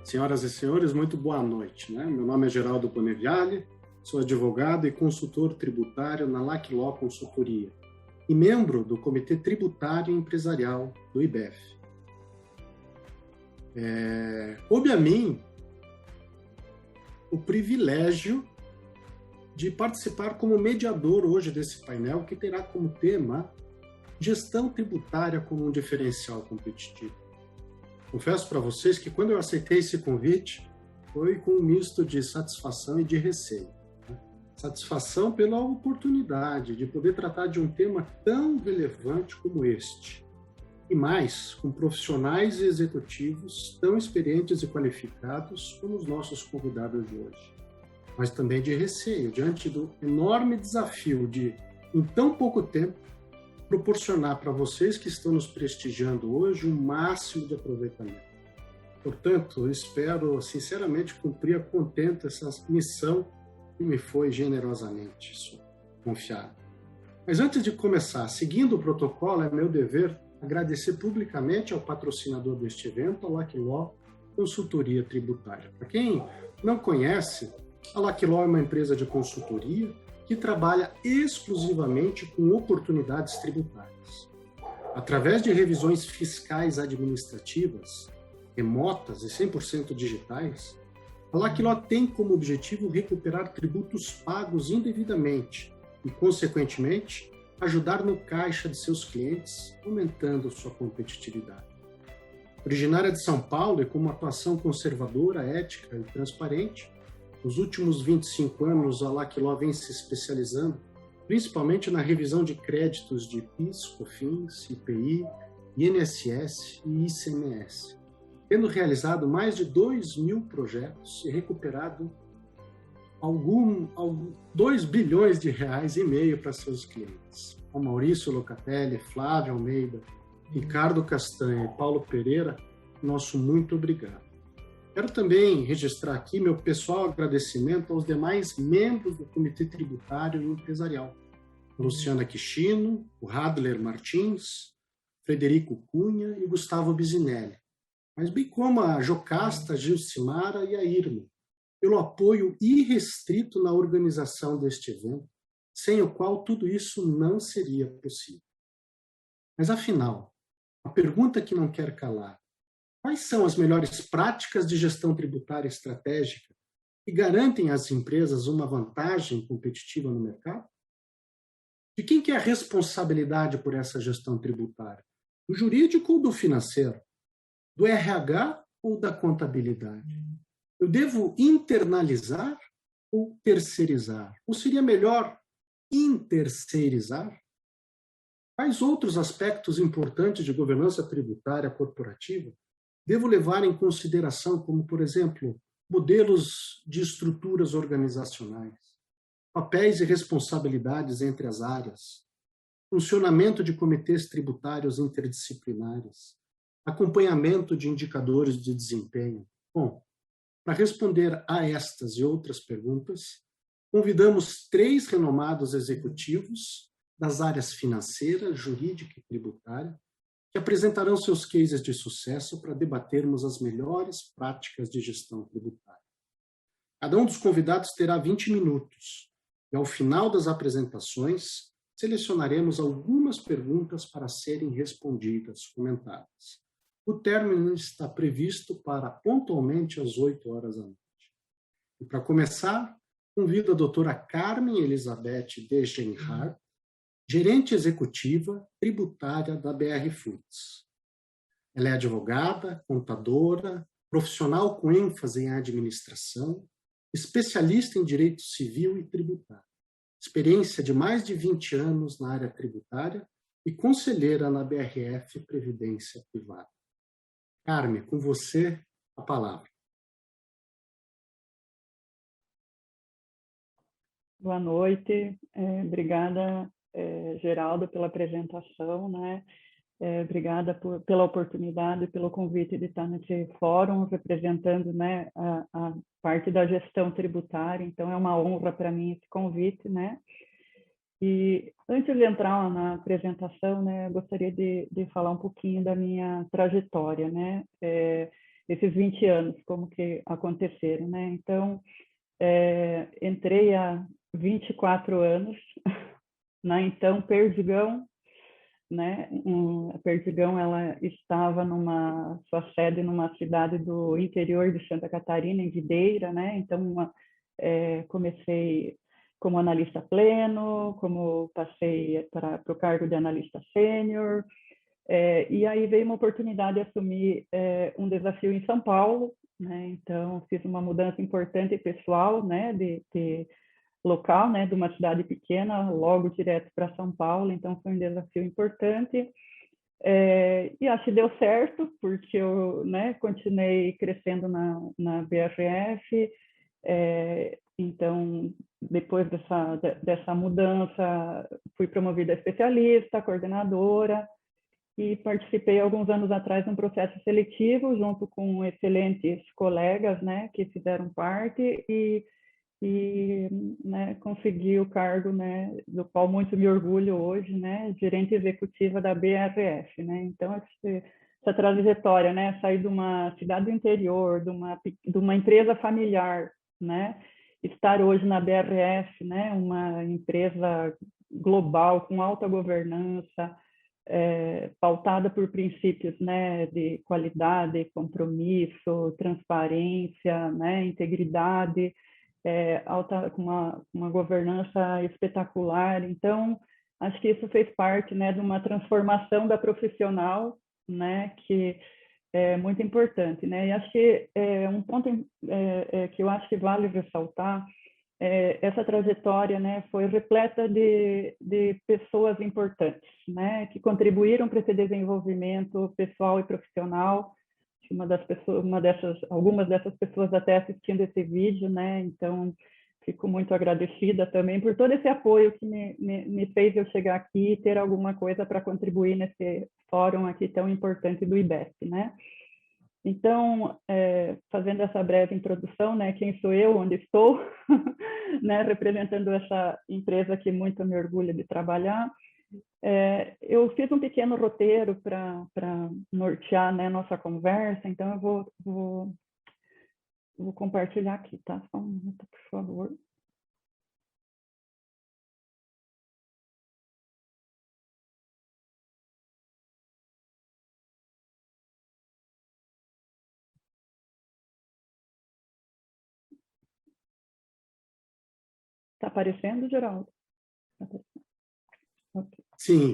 Senhoras e senhores, muito boa noite. Meu nome é Geraldo Boneviale, sou advogado e consultor tributário na LAC Law Consultoria e membro do Comitê Tributário e Empresarial do IBEF. Coube a mim o privilégio de participar como mediador hoje desse painel, que terá como tema gestão tributária como um diferencial competitivo. Confesso para vocês que quando eu aceitei esse convite, foi com um misto de satisfação e de receio. Satisfação pela oportunidade de poder tratar de um tema tão relevante como este. E mais, com profissionais e executivos tão experientes e qualificados como os nossos convidados de hoje. Mas também de receio, diante do enorme desafio de, em tão pouco tempo, proporcionar para vocês que estão nos prestigiando hoje o máximo de aproveitamento. Portanto, eu espero sinceramente cumprir a contento essa missão que me foi generosamente confiada. Mas antes de começar, seguindo o protocolo, é meu dever agradecer publicamente ao patrocinador deste evento, a LAC Law Consultoria Tributária. Para quem não conhece, a LAC Law é uma empresa de consultoria que trabalha exclusivamente com oportunidades tributárias. Através de revisões fiscais administrativas, remotas e 100% digitais, a LAC Law tem como objetivo recuperar tributos pagos indevidamente e, consequentemente, ajudar no caixa de seus clientes, aumentando sua competitividade. Originária de São Paulo e com uma atuação conservadora, ética e transparente, nos últimos 25 anos, a LAC Law vem se especializando principalmente na revisão de créditos de PIS, COFINS, IPI, INSS e ICMS, tendo realizado mais de 2.000 projetos e recuperado 2 bilhões de reais e meio para seus clientes. A Maurício Locatelli, Flávio Almeida, Ricardo Castanha e Paulo Pereira, nosso muito obrigado. Quero também registrar aqui meu pessoal agradecimento aos demais membros do Comitê Tributário e Empresarial. Luciana Quixino, o Radler Martins, Frederico Cunha e Gustavo Bisinelli, mas bem como a Jocasta, Gilcimara e a Irma, pelo apoio irrestrito na organização deste evento, sem o qual tudo isso não seria possível. Mas afinal, a pergunta que não quer calar: quais são as melhores práticas de gestão tributária estratégica que garantem às empresas uma vantagem competitiva no mercado? De quem que é a responsabilidade por essa gestão tributária? Do jurídico ou do financeiro? Do RH ou da contabilidade? Eu devo internalizar ou terceirizar? Ou seria melhor interceirizar? Quais outros aspectos importantes de governança tributária corporativa devo levar em consideração, como, por exemplo, modelos de estruturas organizacionais, papéis e responsabilidades entre as áreas, funcionamento de comitês tributários interdisciplinares, acompanhamento de indicadores de desempenho? Bom, para responder a estas e outras perguntas, convidamos 3 renomados executivos das áreas financeira, jurídica e tributária, que apresentarão seus cases de sucesso para debatermos as melhores práticas de gestão tributária. Cada um dos convidados terá 20 minutos, e ao final das apresentações, selecionaremos algumas perguntas para serem respondidas, comentadas. O término está previsto para pontualmente às 8 horas da noite. E para começar, convido a doutora Carmen Elizabeth de Genhart, gerente executiva tributária da BR Foods. Ela é advogada, contadora, profissional com ênfase em administração, especialista em direito civil e tributário, experiência de mais de 20 anos na área tributária e conselheira na BRF Previdência Privada. Carmen, com você a palavra. Boa noite, obrigada, Geraldo, pela apresentação, né? Obrigada pela oportunidade, pelo convite de estar nesse fórum, representando, né, a parte da gestão tributária. Então, é uma honra para mim esse convite, né? E antes de entrar na apresentação, né, eu gostaria de falar um pouquinho da minha trajetória, né? esses 20 anos, como que aconteceram, né? Então, entrei há 24 anos na então Perdigão, né? A Perdigão, ela estava sua sede numa cidade do interior de Santa Catarina, em Videira, né? Então, comecei como analista pleno, como passei para o cargo de analista sênior, e aí veio uma oportunidade de assumir um desafio em São Paulo, né? Então, fiz uma mudança importante pessoal, né? De local, né? De uma cidade pequena, logo direto para São Paulo. Então, foi um desafio importante. E acho que deu certo, porque eu, né? Continuei crescendo na BRF. Então, depois dessa mudança, fui promovida a especialista, coordenadora, e participei alguns anos atrás de um processo seletivo junto com excelentes colegas, né, que fizeram parte né, consegui o cargo, né, do qual muito me orgulho hoje, né, gerente executiva da BRF, né. Então essa trajetória, né, sair de uma cidade do interior, de uma empresa familiar, né, estar hoje na BRF, né, uma empresa global com alta governança, pautada por princípios, né, de qualidade, compromisso, transparência, né, integridade, com uma governança espetacular. Então, acho que isso fez parte, né, de uma transformação da profissional, né, que é muito importante, né. E acho que um ponto que eu acho que vale ressaltar, essa trajetória, né, foi repleta de pessoas importantes, né, que contribuíram para esse desenvolvimento pessoal e profissional. Algumas dessas pessoas até assistindo esse vídeo, né, então fico muito agradecida também por todo esse apoio que me fez eu chegar aqui e ter alguma coisa para contribuir nesse fórum aqui tão importante do IBESP, né. Então, fazendo essa breve introdução, né, quem sou eu, onde estou, né, representando essa empresa que muito me orgulho de trabalhar. Eu fiz um pequeno roteiro para nortear, né, nossa conversa, então eu vou compartilhar aqui, tá? Só um minuto, por favor. Está aparecendo, Geraldo? Tá aparecendo. Okay.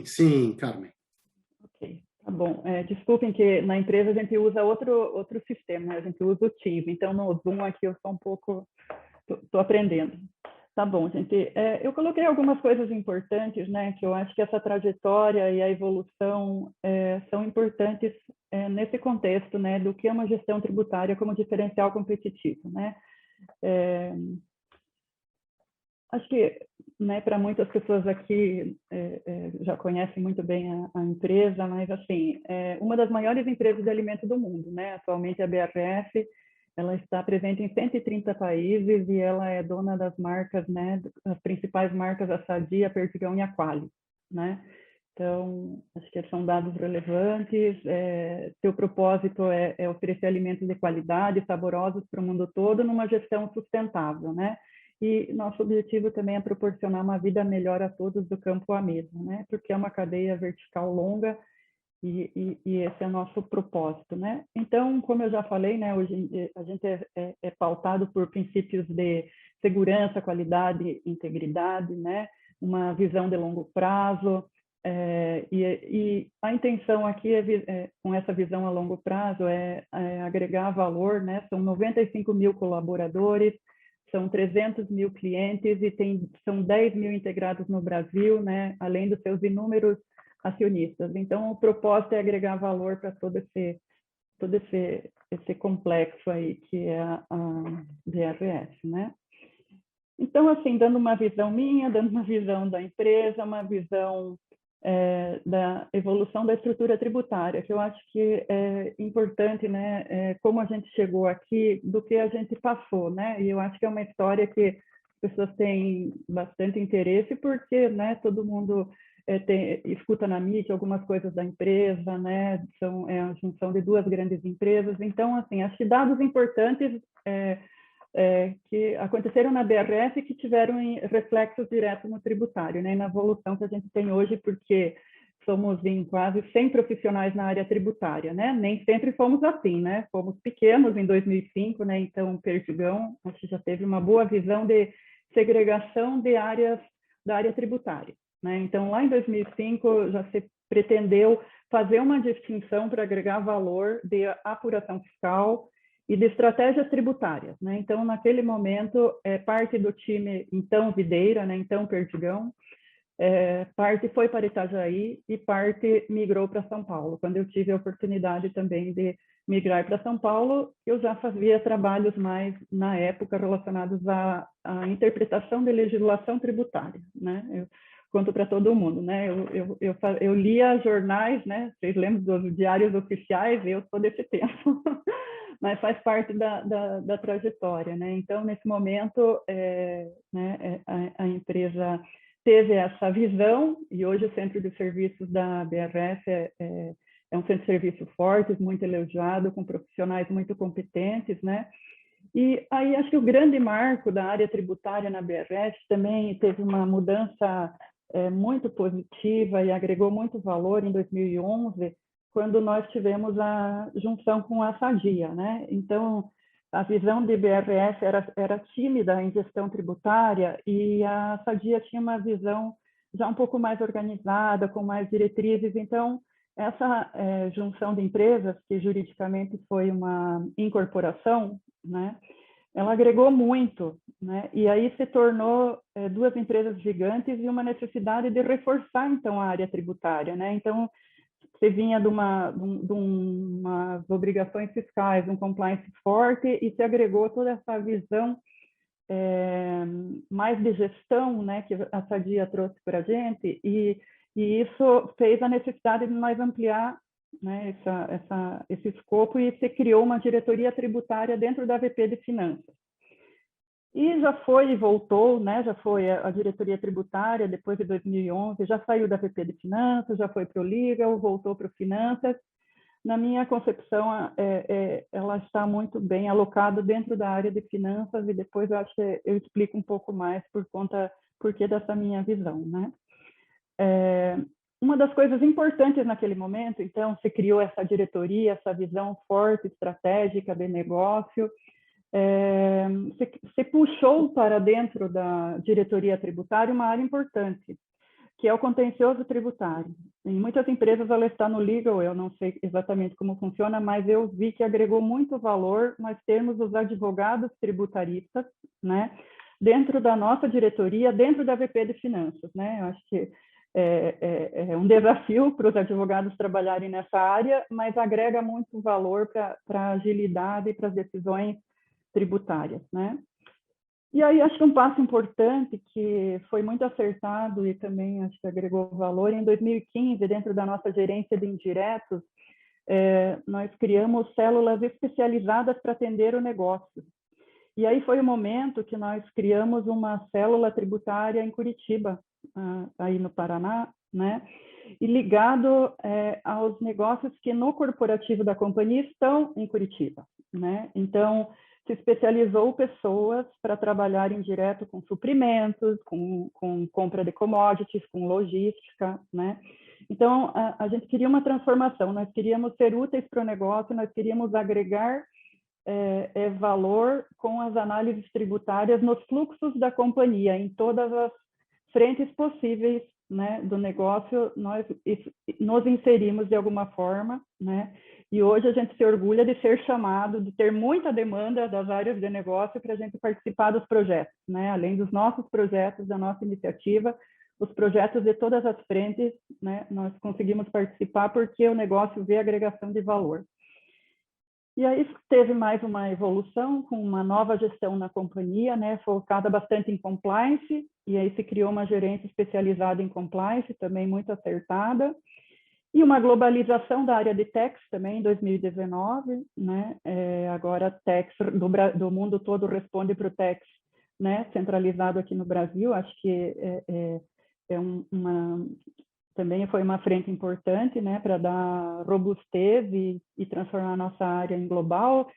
Sim, Carmen. Ok, tá bom. Desculpem que na empresa a gente usa outro sistema, né? A gente usa o Teams, então no Zoom aqui eu sou um pouco... Estou aprendendo. Tá bom, gente. Eu coloquei algumas coisas importantes, né, que eu acho que essa trajetória e a evolução são importantes nesse contexto, né, do que é uma gestão tributária como diferencial competitivo, né. Acho que, né, para muitas pessoas aqui já conhecem muito bem a empresa, mas assim, uma das maiores empresas de alimento do mundo, né, atualmente a BRF. Ela está presente em 130 países e ela é dona das marcas, né, as principais marcas, a Sadia, a Perdigão e a Qualy, né? Então, acho que são dados relevantes. Seu propósito é oferecer alimentos de qualidade, saborosos para o mundo todo, numa gestão sustentável, né? E nosso objetivo também é proporcionar uma vida melhor a todos do campo à mesa, né? Porque é uma cadeia vertical longa. E esse é o nosso propósito, né? Então, como eu já falei, né, hoje a gente é pautado por princípios de segurança, qualidade, integridade, né? Uma visão de longo prazo. E a intenção aqui com essa visão a longo prazo é agregar valor, né? São 95 mil colaboradores, são 300 mil clientes e são 10 mil integrados no Brasil, né? Além dos seus inúmeros acionistas. Então, o propósito é agregar valor para todo esse complexo aí que é a BRF, né? Então, assim, dando uma visão minha, dando uma visão da empresa, uma visão da evolução da estrutura tributária, que eu acho que é importante, né? Como a gente chegou aqui, do que a gente passou, né? E eu acho que é uma história que as pessoas têm bastante interesse, porque, né, todo mundo escuta na mídia algumas coisas da empresa, né? É a junção de duas grandes empresas. Então, assim, acho que dados importantes que aconteceram na BRF que tiveram reflexos diretos no tributário, né? Na evolução que a gente tem hoje, porque somos em quase 100 profissionais na área tributária, né? Nem sempre fomos assim, né? Fomos pequenos em 2005, né? Então, o Perdigão, acho que já teve uma boa visão de segregação de áreas da área tributária, né? Então, lá em 2005, já se pretendeu fazer uma distinção para agregar valor de apuração fiscal e de estratégias tributárias, né? Então, naquele momento, parte do time, então Videira, né? Então Perdigão, parte foi para Itajaí e parte migrou para São Paulo. Quando eu tive a oportunidade também de migrar para São Paulo, eu já fazia trabalhos mais, na época, relacionados à interpretação de legislação tributária, né? Eu conto para todo mundo, né? Eu lia jornais, né? Vocês lembram dos diários oficiais? Eu sou desse tempo, mas faz parte da trajetória, né? Então, nesse momento, né, a empresa teve essa visão, e hoje o Centro de Serviços da BRF é um centro de serviço forte, muito elogiado, com profissionais muito competentes, né? E aí acho que o grande marco da área tributária na BRF também teve uma mudança muito positiva e agregou muito valor em 2011, quando nós tivemos a junção com a Sadia, né? Então, a visão de BRF era tímida em gestão tributária e a Sadia tinha uma visão já um pouco mais organizada, com mais diretrizes. Então, essa junção de empresas, que juridicamente foi uma incorporação, né, ela agregou muito, né? E aí se tornou duas empresas gigantes e uma necessidade de reforçar, então, a área tributária, né? Então, você vinha de umas obrigações fiscais, um compliance forte, e se agregou toda essa visão mais de gestão, né, que a Sadia trouxe para a gente, e isso fez a necessidade de nós ampliar, né, esse escopo, e se criou uma diretoria tributária dentro da VP de Finanças. E já foi e voltou, né? Já foi a diretoria tributária depois de 2011, já saiu da VP de Finanças, já foi para o Legal, voltou para o Finanças. Na minha concepção, ela está muito bem alocada dentro da área de finanças, e depois eu acho que eu explico um pouco mais por que dessa minha visão, né? Uma das coisas importantes naquele momento, então, se criou essa diretoria, essa visão forte, estratégica de negócio, se puxou para dentro da diretoria tributária uma área importante, que é o contencioso tributário. Em muitas empresas ela está no legal, eu não sei exatamente como funciona, mas eu vi que agregou muito valor nós termos os advogados tributaristas, né, dentro da nossa diretoria, dentro da VP de Finanças, né? Eu acho que é um desafio para os advogados trabalharem nessa área, mas agrega muito valor para a agilidade e para as decisões tributárias, né? E aí acho que um passo importante que foi muito acertado e também acho que agregou valor, em 2015, dentro da nossa gerência de indiretos, nós criamos células especializadas para atender o negócio. E aí foi o momento que nós criamos uma célula tributária em Curitiba, aí no Paraná, né? E ligado aos negócios que no corporativo da companhia estão em Curitiba, né? Então, se especializou pessoas para trabalharem direto com suprimentos, com compra de commodities, com logística, né? Então, a gente queria uma transformação, nós queríamos ser úteis para o negócio, nós queríamos agregar valor com as análises tributárias nos fluxos da companhia, em todas as frentes possíveis, né, do negócio, nós nos inserimos de alguma forma, né? E hoje a gente se orgulha de ser chamado, de ter muita demanda das áreas de negócio para a gente participar dos projetos, né? Além dos nossos projetos, da nossa iniciativa, os projetos de todas as frentes, né? Nós conseguimos participar porque o negócio vê agregação de valor. E aí teve mais uma evolução com uma nova gestão na companhia, né, focada bastante em compliance, e aí se criou uma gerência especializada em compliance, também muito acertada, e uma globalização da área de tax também em 2019, né, agora tax do mundo todo responde para o tax, né, centralizado aqui no Brasil. Acho que também foi uma frente importante, né, para dar robustez e transformar a nossa área em global,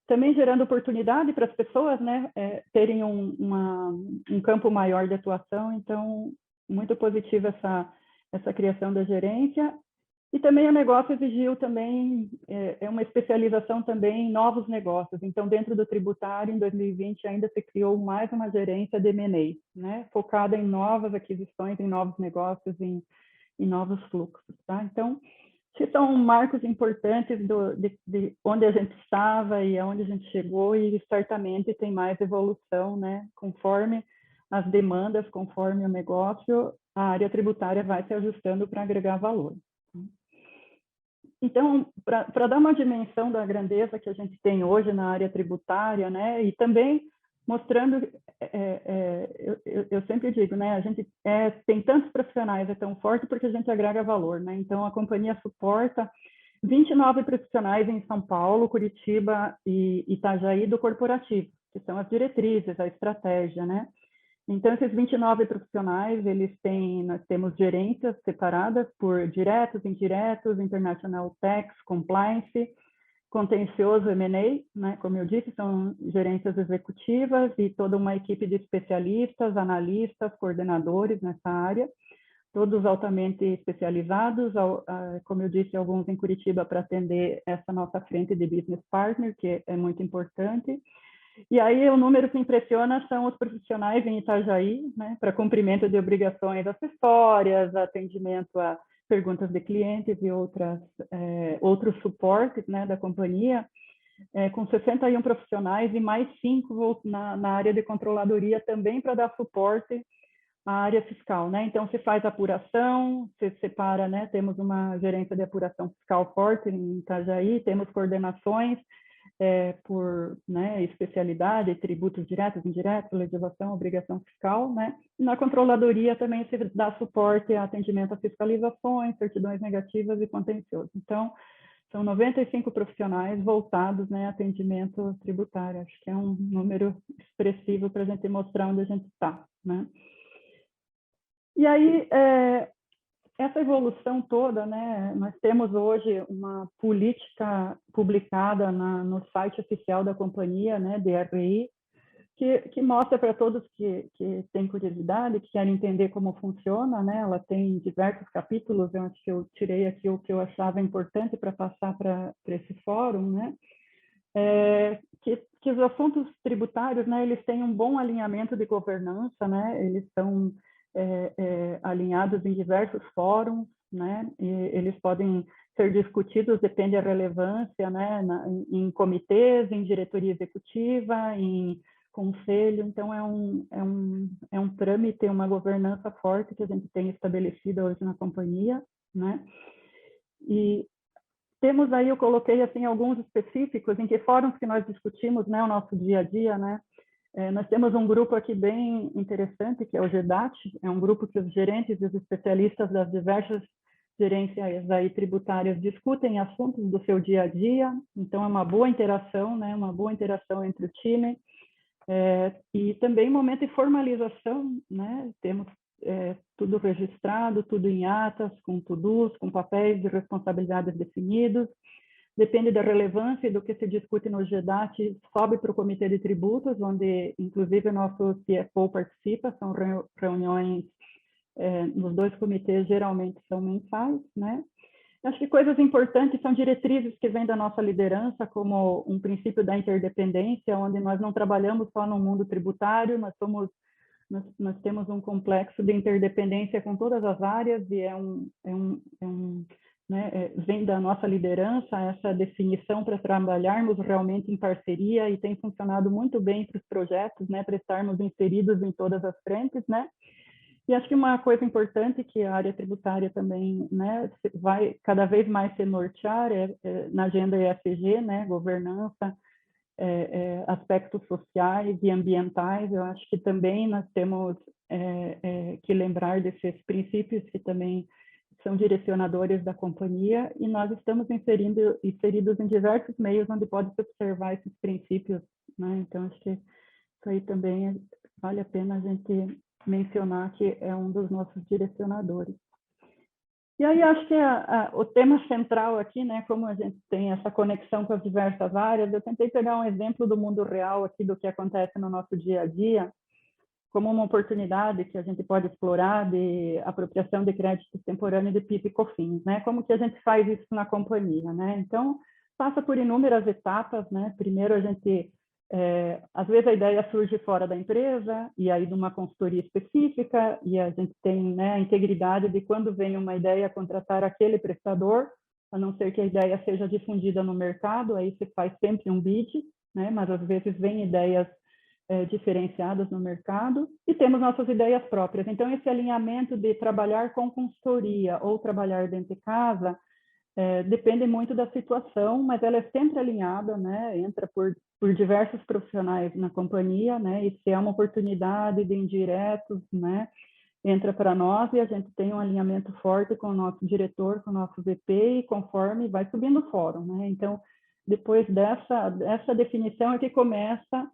também gerando oportunidade para as pessoas, né, terem um campo maior de atuação. Então, muito positiva essa criação da gerência. E também o negócio exigiu também uma especialização também em novos negócios. Então, dentro do tributário, em 2020, ainda se criou mais uma gerência de M&A, né, focada em novas aquisições, em novos negócios, em novos fluxos. Tá? Então, esses são marcos importantes de onde a gente estava e aonde a gente chegou, e certamente tem mais evolução, né, conforme as demandas, conforme o negócio, a área tributária vai se ajustando para agregar valor. Então, para dar uma dimensão da grandeza que a gente tem hoje na área tributária, né, e também mostrando, eu sempre digo, né, a gente tem tantos profissionais, é tão forte porque a gente agrega valor, né? Então, a companhia suporta 29 profissionais em São Paulo, Curitiba e Itajaí do corporativo, que são as diretrizes, a estratégia, né? Então, esses 29 profissionais, nós temos gerências separadas por diretos, indiretos, international tax, compliance, contencioso, M&A, né? Como eu disse, são gerências executivas e toda uma equipe de especialistas, analistas, coordenadores nessa área, todos altamente especializados, como eu disse, alguns em Curitiba para atender essa nossa frente de business partner, que é muito importante. E aí o número que impressiona são os profissionais em Itajaí, né, para cumprimento de obrigações acessórias, atendimento a perguntas de clientes e outros suportes, né, da companhia, com 61 profissionais e mais 5 na área de controladoria também para dar suporte à área fiscal, né? Então, se faz apuração, se separa, né? Temos uma gerência de apuração fiscal forte em Itajaí, temos coordenações por, né, especialidade, tributos diretos, indiretos, legislação, obrigação fiscal, né? E na controladoria também se dá suporte a atendimento a fiscalizações, certidões negativas e contencioso. Então, são 95 profissionais voltados, né, a atendimento tributário. Acho que é um número expressivo para a gente mostrar onde a gente está, né? E aí, essa evolução toda, né, nós temos hoje uma política publicada no site oficial da companhia, né, DRI, que mostra para todos que têm curiosidade, que querem entender como funciona, né? Ela tem diversos capítulos, eu acho que eu tirei aqui o que eu achava importante para passar para esse fórum, né? Que os assuntos tributários, né, eles têm um bom alinhamento de governança, né? Eles são alinhados em diversos fóruns, né? E eles podem ser discutidos, depende da relevância, né? Em comitês, em diretoria executiva, em conselho. Então, é um trâmite, uma governança forte que a gente tem estabelecida hoje na companhia, né? E temos aí, eu coloquei assim alguns específicos em que fóruns que nós discutimos, né, o nosso dia a dia, né? Nós temos um grupo aqui bem interessante, que é o GEDAT, é um grupo que os gerentes e os especialistas das diversas gerências aí tributárias discutem assuntos do seu dia a dia, então é uma boa interação, né, uma boa interação entre o time, e também momento de formalização, né, temos tudo registrado, tudo em atas, com to-dos, com papéis de responsabilidades definidos. Depende da relevância e do que se discute no GEDAT, sobe para o Comitê de Tributos, onde, inclusive, o nosso CFO participa, são reuniões nos dois comitês, geralmente são mensais, né? Acho que coisas importantes são diretrizes que vêm da nossa liderança, como um princípio da interdependência, onde nós não trabalhamos só no mundo tributário, nós temos um complexo de interdependência com todas as áreas, e né, vem da nossa liderança essa definição para trabalharmos realmente em parceria, e tem funcionado muito bem para os projetos, né, para estarmos inseridos em todas as frentes, né? E acho que uma coisa importante que a área tributária também, né, vai cada vez mais se nortear na agenda ESG, né, governança, aspectos sociais e ambientais. Eu acho que também nós temos que lembrar desses princípios que também são direcionadores da companhia, e nós estamos inseridos em diversos meios onde pode se observar esses princípios, né? Então, acho que isso aí também vale a pena a gente mencionar que é um dos nossos direcionadores. E aí acho que o tema central aqui, né, como a gente tem essa conexão com as diversas áreas, eu tentei pegar um exemplo do mundo real aqui, do que acontece no nosso dia a dia, como uma oportunidade que a gente pode explorar de apropriação de crédito extemporâneo de PIS e COFINS, né? Como que a gente faz isso na companhia, né? Então, passa por inúmeras etapas, né? Primeiro, a gente, às vezes a ideia surge fora da empresa, e aí de uma consultoria específica, e a gente tem, né, a integridade de quando vem uma ideia contratar aquele prestador, a não ser que a ideia seja difundida no mercado, aí você faz sempre um bid, né? Mas às vezes vem ideias diferenciadas no mercado, e temos nossas ideias próprias. Então, esse alinhamento de trabalhar com consultoria ou trabalhar dentro de casa depende muito da situação, mas ela é sempre alinhada, né? Entra por diversos profissionais na companhia, né? E se é uma oportunidade de indiretos, né? Entra para nós, e a gente tem um alinhamento forte com o nosso diretor, com o nosso VP, e conforme vai subindo o fórum, né? Então, depois dessa definição é que começa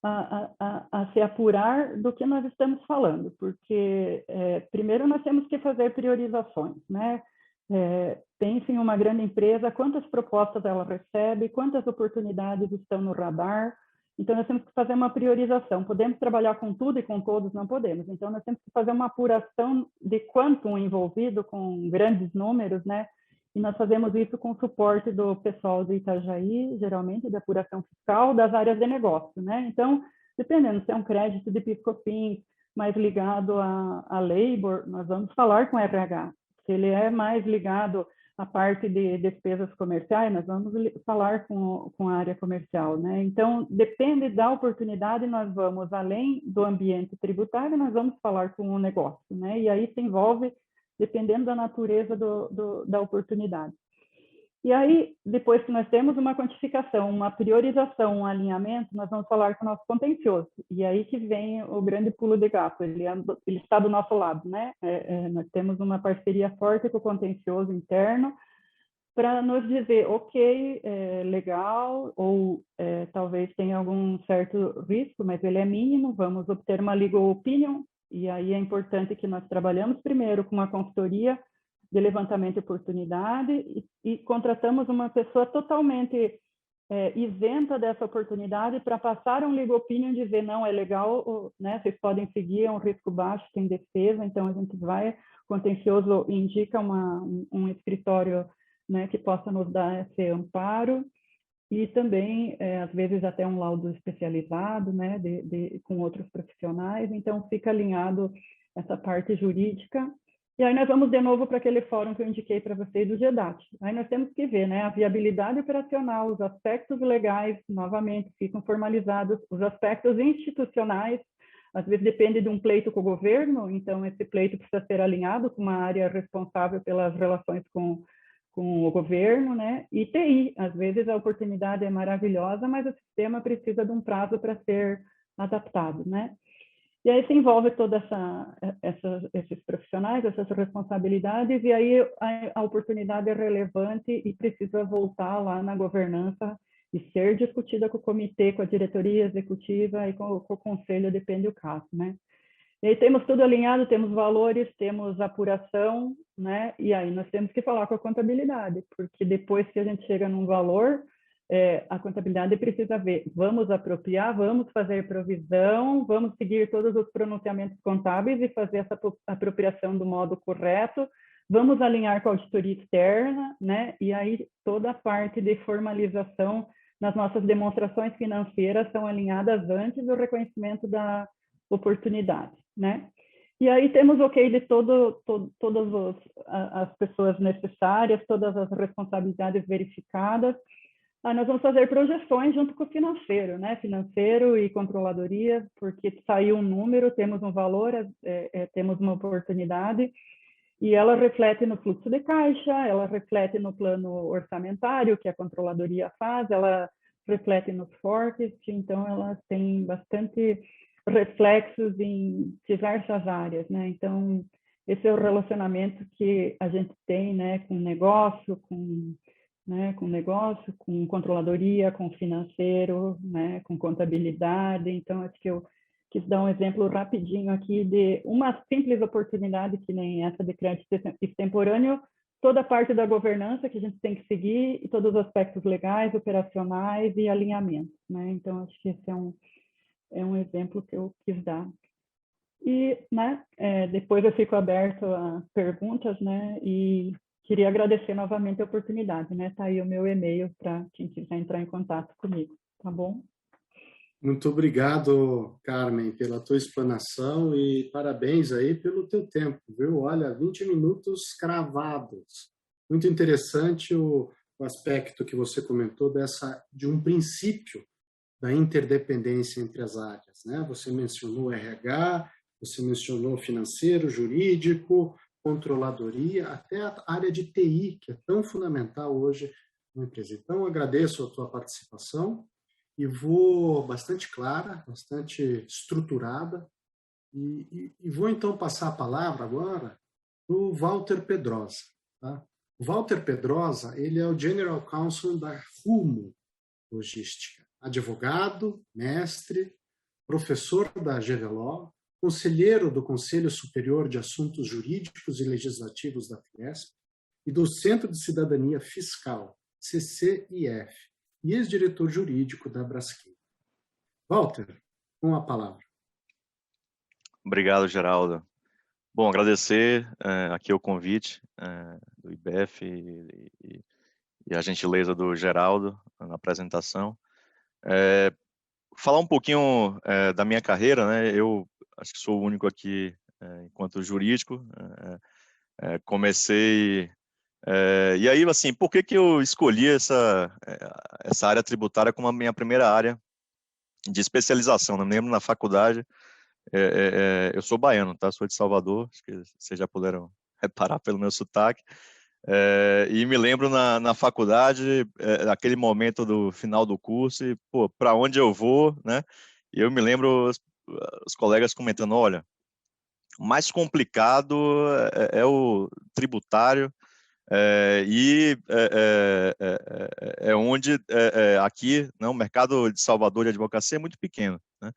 a se apurar do que nós estamos falando, porque primeiro nós temos que fazer priorizações, né? Pense em uma grande empresa, quantas propostas ela recebe, quantas oportunidades estão no radar. Então nós temos que fazer uma priorização. Podemos trabalhar com tudo e com todos? Não podemos. Então nós temos que fazer uma apuração de quanto envolvido, com grandes números, né? E nós fazemos isso com o suporte do pessoal do Itajaí, geralmente da apuração fiscal, das áreas de negócio, né? Então, dependendo se é um crédito de PIS/COFINS mais ligado a labor, nós vamos falar com o RH. Se ele é mais ligado à parte de despesas comerciais, nós vamos falar com a área comercial, né? Então, depende da oportunidade, nós vamos além do ambiente tributário, nós vamos falar com o negócio, né? E aí se envolve dependendo da natureza da oportunidade. E aí, depois que nós temos uma quantificação, uma priorização, um alinhamento, nós vamos falar com o nosso contencioso. E aí que vem o grande pulo de gato, ele está do nosso lado, né? Nós temos uma parceria forte com o contencioso interno para nos dizer, ok, legal, ou talvez tenha algum certo risco, mas ele é mínimo, vamos obter uma legal opinion. E aí é importante que nós trabalhamos primeiro com uma consultoria de levantamento de oportunidade e contratamos uma pessoa totalmente isenta dessa oportunidade para passar um legal opinion e dizer, não, é legal, né? Vocês podem seguir, é um risco baixo, tem defesa, então a gente vai, o contencioso indica um escritório, né, que possa nos dar esse amparo, e também, às vezes, até um laudo especializado, né, com outros profissionais. Então, fica alinhado essa parte jurídica. E aí nós vamos de novo para aquele fórum que eu indiquei para vocês do GEDAT. Aí nós temos que ver, né, a viabilidade operacional, os aspectos legais, novamente, ficam formalizados, os aspectos institucionais, às vezes depende de um pleito com o governo, então esse pleito precisa ser alinhado com uma área responsável pelas relações com o governo, né? E TI, às vezes a oportunidade é maravilhosa, mas o sistema precisa de um prazo para ser adaptado, né? E aí se envolve todos esses profissionais, essas responsabilidades, e aí a oportunidade é relevante e precisa voltar lá na governança e ser discutida com o comitê, com a diretoria executiva e com o conselho, depende do caso, né? E aí temos tudo alinhado, temos valores, temos apuração, né? E aí nós temos que falar com a contabilidade, porque depois que a gente chega num valor, a contabilidade precisa ver, vamos apropriar, vamos fazer provisão, vamos seguir todos os pronunciamentos contábeis e fazer essa apropriação do modo correto, vamos alinhar com a auditoria externa, né? E aí toda a parte de formalização nas nossas demonstrações financeiras são alinhadas antes do reconhecimento da oportunidade, né? E aí temos ok de todas as pessoas necessárias, todas as responsabilidades verificadas. Aí nós vamos fazer projeções junto com o financeiro, né? Financeiro e controladoria, porque saiu um número, temos um valor, temos uma oportunidade, e ela reflete no fluxo de caixa, ela reflete no plano orçamentário que a controladoria faz, ela reflete nos forecasts, então elas têm bastante reflexos em diversas áreas, né? Então, esse é o relacionamento que a gente tem, né, com negócio, com controladoria, com financeiro, né, com contabilidade. Então, acho que eu quis dar um exemplo rapidinho aqui de uma simples oportunidade, que nem essa de crédito extemporâneo, toda a parte da governança que a gente tem que seguir e todos os aspectos legais, operacionais e alinhamento, né? Então, acho que esse é um exemplo que eu quis dar. E, né, depois eu fico aberto a perguntas, né, e queria agradecer novamente a oportunidade, né? Tá aí o meu e-mail para quem quiser entrar em contato comigo, tá bom? Muito obrigado, Carmen, pela tua explanação e parabéns aí pelo teu tempo, viu? Olha, 20 minutos cravados. Muito interessante o aspecto que você comentou de um princípio da interdependência entre as áreas, né? Você mencionou RH, você mencionou financeiro, jurídico, controladoria, até a área de TI, que é tão fundamental hoje na empresa. Então, agradeço a tua participação e vou bastante clara, bastante estruturada, e vou então passar a palavra agora para o Walter Pedrosa. Tá? O Walter Pedrosa, ele é o General Counsel da Rumo Logística, advogado, mestre, professor da GVLO, conselheiro do Conselho Superior de Assuntos Jurídicos e Legislativos da Fiesp e do Centro de Cidadania Fiscal, CCIF, e ex-diretor jurídico da Braskem. Walter, com a palavra. Obrigado, Geraldo. Bom, agradecer aqui o convite do IBEF e a gentileza do Geraldo na apresentação. Falar um pouquinho da minha carreira, né? Eu acho que sou o único aqui enquanto jurídico. Comecei... e aí, assim, por que eu escolhi essa área tributária como a minha primeira área de especialização? Não me lembro na faculdade. Eu sou baiano, tá? Sou de Salvador, acho que vocês já puderam reparar pelo meu sotaque. E me lembro na faculdade, naquele momento do final do curso, e, pô, para onde eu vou, né? E eu me lembro os colegas comentando, olha, o mais complicado é o tributário, é onde aqui, né, o mercado de Salvador de advocacia é muito pequeno, né?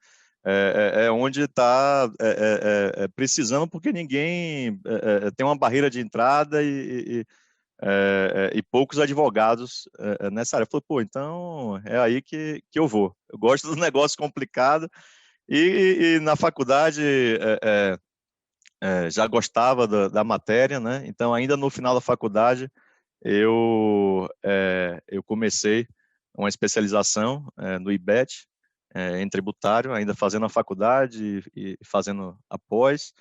Onde está precisando, porque ninguém tem uma barreira de entrada e poucos advogados nessa área. Eu falei, pô, então é aí que eu vou. Eu gosto do negócio complicado e na faculdade já gostava da matéria, né? Então, ainda no final da faculdade, eu comecei uma especialização no IBET, em tributário, ainda fazendo a faculdade e fazendo a pós.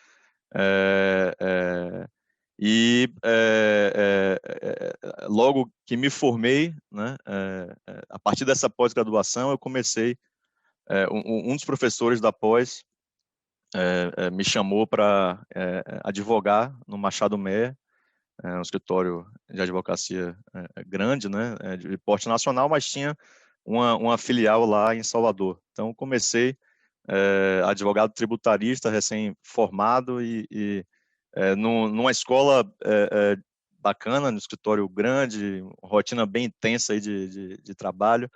Logo que me formei, né, a partir dessa pós-graduação, eu comecei, um dos professores da pós me chamou para advogar no Machado Meyer, um escritório de advocacia grande, né, de porte nacional, mas tinha uma filial lá em Salvador. Então, comecei advogado tributarista, recém-formado, numa escola bacana, no escritório grande, rotina bem intensa aí de trabalho.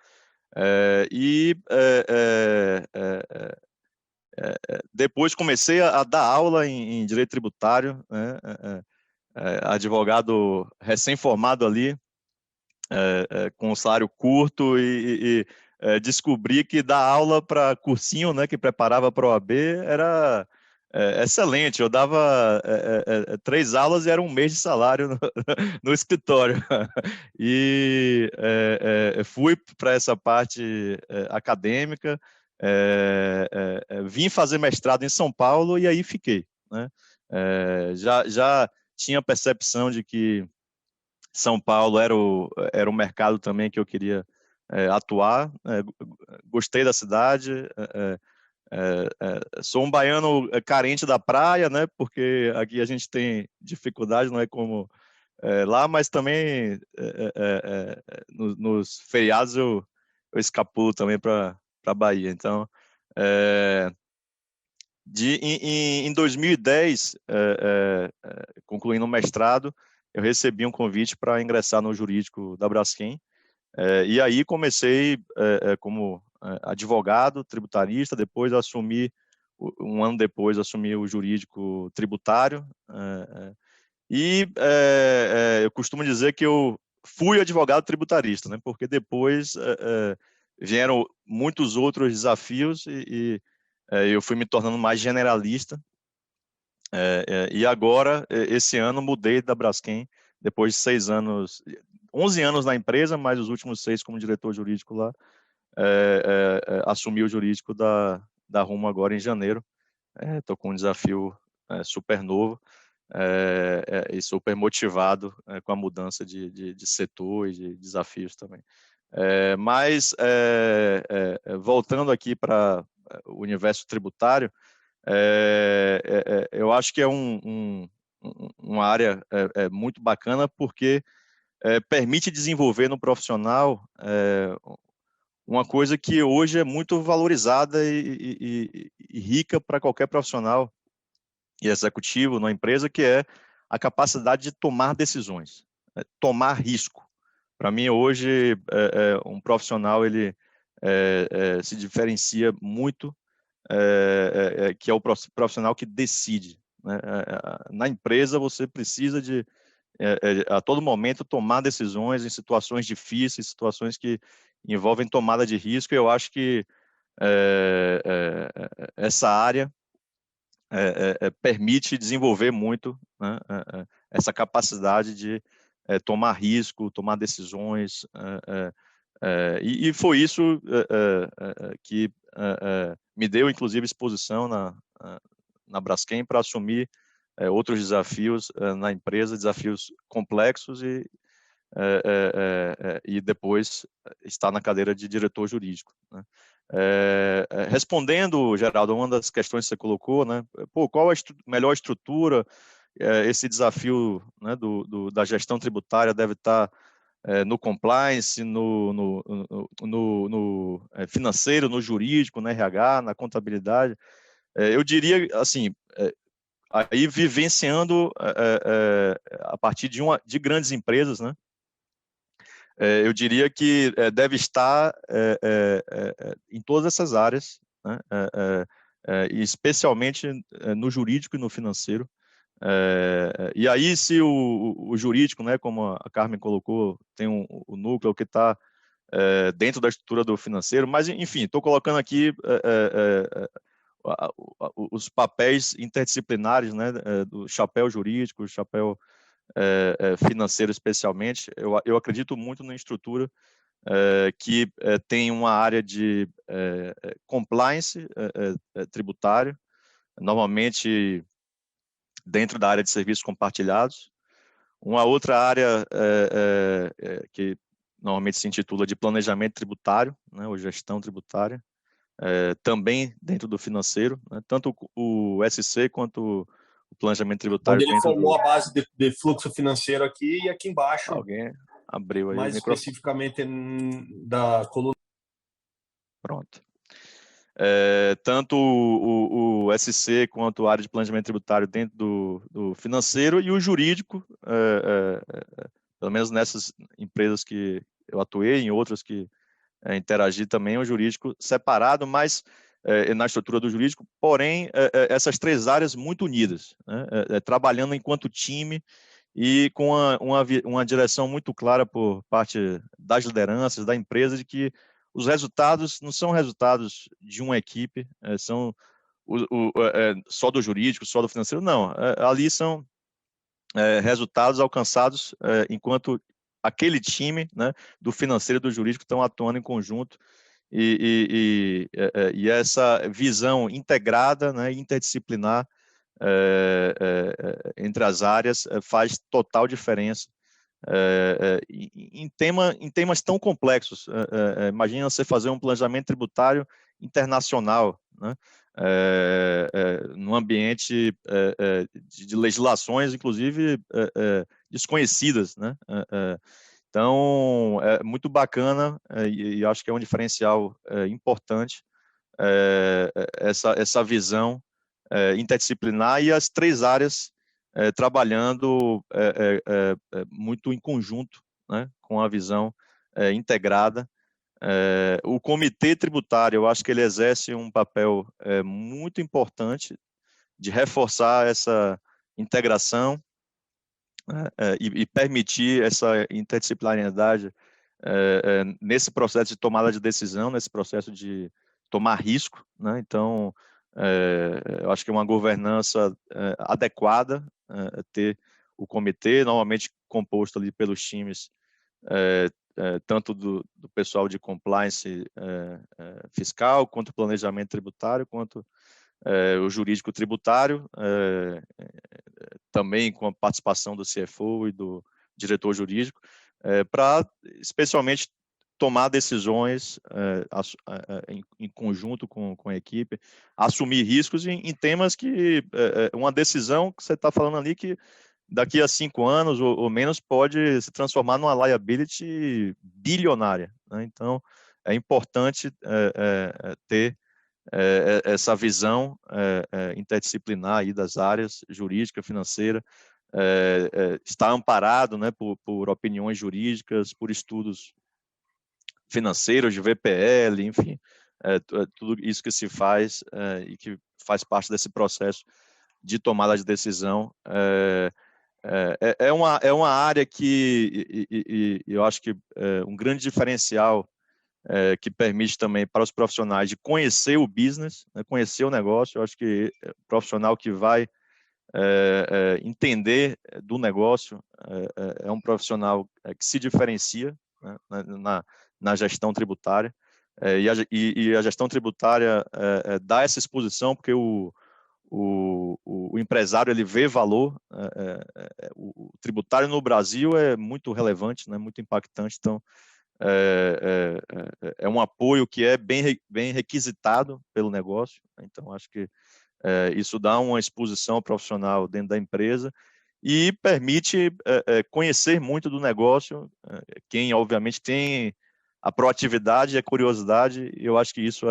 Depois comecei a dar aula em direito tributário, né? Advogado recém-formado ali, com um salário curto e descobri que dar aula para cursinho, né, que preparava para a OAB, era excelente. Eu dava 3 aulas e era um mês de salário no escritório. E fui para essa parte acadêmica, vim fazer mestrado em São Paulo e aí fiquei, né? Já tinha percepção de que São Paulo era o mercado também que eu queria atuar. Gostei da cidade. Sou um baiano carente da praia, né? Porque aqui a gente tem dificuldade, não é como lá, mas também nos feriados eu escapulo também para a Bahia. Então, em 2010, concluindo o mestrado, eu recebi um convite para ingressar no jurídico da Braskem, e aí comecei como advogado, tributarista, depois assumi um ano depois, assumi o jurídico tributário. Eu costumo dizer que eu fui advogado tributarista, né? Porque depois vieram muitos outros desafios e eu fui me tornando mais generalista. E agora, esse ano, mudei da Braskem, depois de 6 anos, 11 anos na empresa, mais os últimos 6 como diretor jurídico lá, assumi o jurídico da Rumo agora em janeiro. Estou com um desafio super novo e super motivado com a mudança de setor e de desafios também. Voltando aqui para o universo tributário, eu acho que é uma área muito bacana porque permite desenvolver no profissional uma coisa que hoje é muito valorizada e rica para qualquer profissional e executivo na empresa, que é a capacidade de tomar decisões, tomar risco. Para mim, hoje, um profissional ele se diferencia muito, que é o profissional que decide, né? Na empresa, você precisa de, a todo momento, tomar decisões em situações difíceis, situações que envolvem tomada de risco. Eu acho que essa área permite desenvolver muito, né, essa capacidade de tomar risco, tomar decisões, e foi isso que me deu, inclusive, exposição na Braskem para assumir outros desafios na empresa, desafios complexos e depois estar na cadeira de diretor jurídico, né? Respondendo, Geraldo, uma das questões que você colocou, né? Qual a melhor estrutura? Esse desafio, né, da gestão tributária deve estar no compliance, no financeiro, no jurídico, no RH, na contabilidade. Eu diria, assim, aí vivenciando a partir de grandes empresas, né? Eu diria que deve estar em todas essas áreas, né? E especialmente no jurídico e no financeiro. E aí, se o jurídico, né, como a Carmen colocou, tem o núcleo que está dentro da estrutura do financeiro, mas, enfim, estou colocando aqui os papéis interdisciplinares, né, do chapéu jurídico, chapéu financeiro especialmente. Eu acredito muito na estrutura que tem uma área de compliance tributário, normalmente dentro da área de serviços compartilhados. Uma outra área que normalmente se intitula de planejamento tributário, né, ou gestão tributária, também dentro do financeiro, né, tanto o SC quanto o planejamento tributário. Onde ele formou a base de fluxo financeiro aqui e aqui embaixo. Alguém abriu aí mais o microfone. especificamente da coluna. Pronto. Tanto o SC quanto a área de planejamento tributário dentro do financeiro e o jurídico, pelo menos nessas empresas que eu atuei, em outras que interagi também, o jurídico separado, mas na estrutura do jurídico, porém, essas 3 áreas muito unidas, né? Trabalhando enquanto time e com uma direção muito clara por parte das lideranças, da empresa, de que os resultados não são resultados de uma equipe, são só do jurídico, só do financeiro, não. Ali são resultados alcançados enquanto aquele time, né, do financeiro e do jurídico estão atuando em conjunto e essa visão integrada, né, interdisciplinar entre as áreas faz total diferença em temas tão complexos. Imagina você fazer um planejamento tributário internacional, né? Num ambiente de legislações, inclusive desconhecidas, né? Então, é muito bacana e acho que é um diferencial importante essa visão interdisciplinar e as 3 áreas trabalhando muito em conjunto, né, com a visão integrada O comitê tributário, eu acho que ele exerce um papel muito importante de reforçar essa integração e permitir essa interdisciplinariedade nesse processo de tomada de decisão, nesse processo de tomar risco, né? Então, eu acho que uma governança adequada, ter o comitê, normalmente composto ali pelos times, tanto do pessoal de compliance fiscal, quanto planejamento tributário, quanto o jurídico tributário, também com a participação do CFO e do diretor jurídico, para especialmente tomar decisões em conjunto com a equipe, assumir riscos em temas que uma decisão que você está falando ali que daqui a 5 anos ou menos pode se transformar numa liability bilionária, né? Então, é importante ter essa visão interdisciplinar aí das áreas jurídica, financeira, está amparado, né, por opiniões jurídicas, por estudos financeiros de VPL, enfim, tudo isso que se faz e que faz parte desse processo de tomada de decisão. É uma área que eu acho que um grande diferencial que permite também para os profissionais de conhecer o business, né, conhecer o negócio. Eu acho que o profissional que vai entender do negócio é um profissional que se diferencia, né, na gestão tributária, e a gestão tributária dá essa exposição porque o empresário ele vê valor. O tributário no Brasil é muito relevante, né, muito impactante, então é um apoio que é bem requisitado pelo negócio. Então, acho que isso dá uma exposição profissional dentro da empresa e permite conhecer muito do negócio. Quem, obviamente, tem a proatividade e a curiosidade, eu acho que isso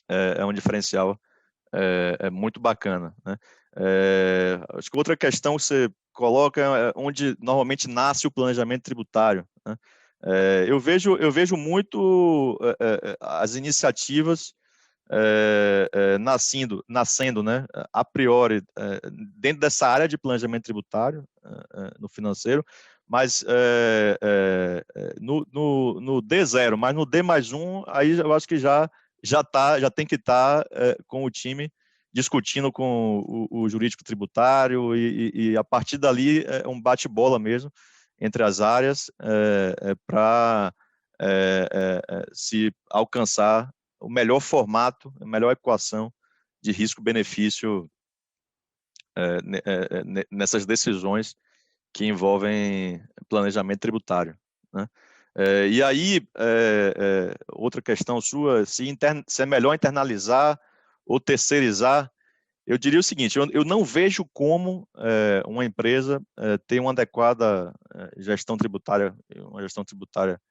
é um diferencial muito bacana, né? Acho que outra questão que você coloca é onde normalmente nasce o planejamento tributário, né? Eu vejo muito as iniciativas nascendo, né, a priori, dentro dessa área de planejamento tributário, no financeiro, mas no D0, mas no D+1, aí eu acho que já tem que estar com o time discutindo com o jurídico tributário e a partir dali é um bate-bola mesmo entre as áreas para se alcançar o melhor formato, a melhor equação de risco-benefício nessas decisões que envolvem planejamento tributário, né? E aí, outra questão sua, se é melhor internalizar ou terceirizar, eu diria o seguinte: eu não vejo como uma empresa ter uma adequada gestão tributária, uma gestão tributária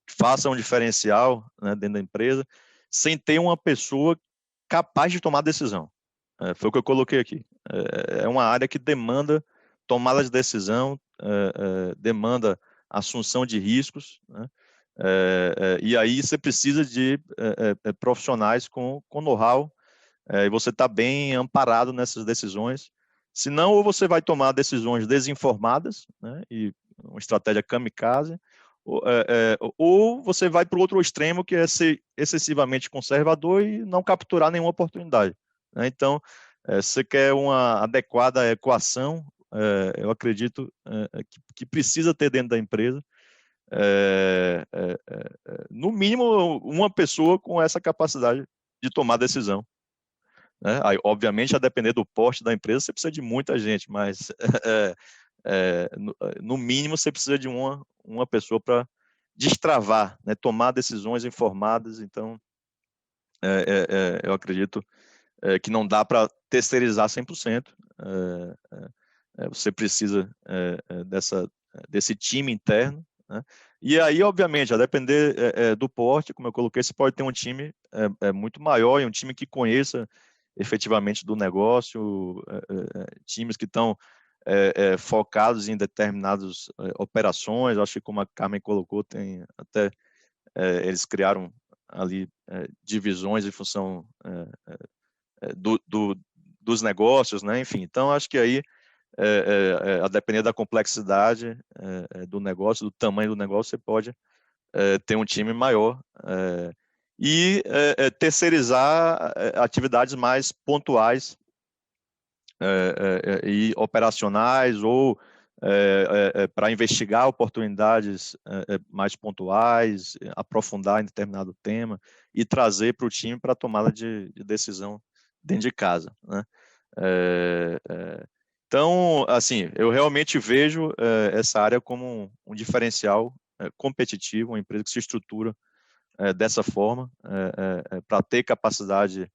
que faça um diferencial, né, dentro da empresa, sem ter uma pessoa capaz de tomar decisão. Foi o que eu coloquei aqui. É uma área que demanda tomada de decisão, demanda assunção de riscos, né? E aí você precisa de profissionais com know-how, e você está bem amparado nessas decisões. Senão, ou você vai tomar decisões desinformadas, né, e uma estratégia kamikaze, ou você vai para o outro extremo, que é ser excessivamente conservador e não capturar nenhuma oportunidade, né? Então, se você quer uma adequada equação, eu acredito que precisa ter dentro da empresa, no mínimo, uma pessoa com essa capacidade de tomar decisão, né? Aí, obviamente, a depender do porte da empresa, você precisa de muita gente, mas no mínimo você precisa de uma pessoa para destravar, né? Tomar decisões informadas. Então, eu acredito que não dá para terceirizar 100%. Você precisa desse time interno, né? E aí, obviamente, a depender do porte, como eu coloquei, você pode ter um time muito maior e um time que conheça efetivamente do negócio, times que estão focados em determinadas operações. Acho que, como a Carmen colocou, tem até eles criaram ali divisões em função dos negócios, né? Enfim, então acho que aí, a depender da complexidade do negócio, do tamanho do negócio, você pode ter um time maior e terceirizar atividades mais pontuais e operacionais ou para investigar oportunidades mais pontuais, aprofundar em determinado tema e trazer para o time para a tomada de decisão dentro de casa, né? Então, assim, eu realmente vejo essa área como um diferencial competitivo, uma empresa que se estrutura dessa forma para ter capacidade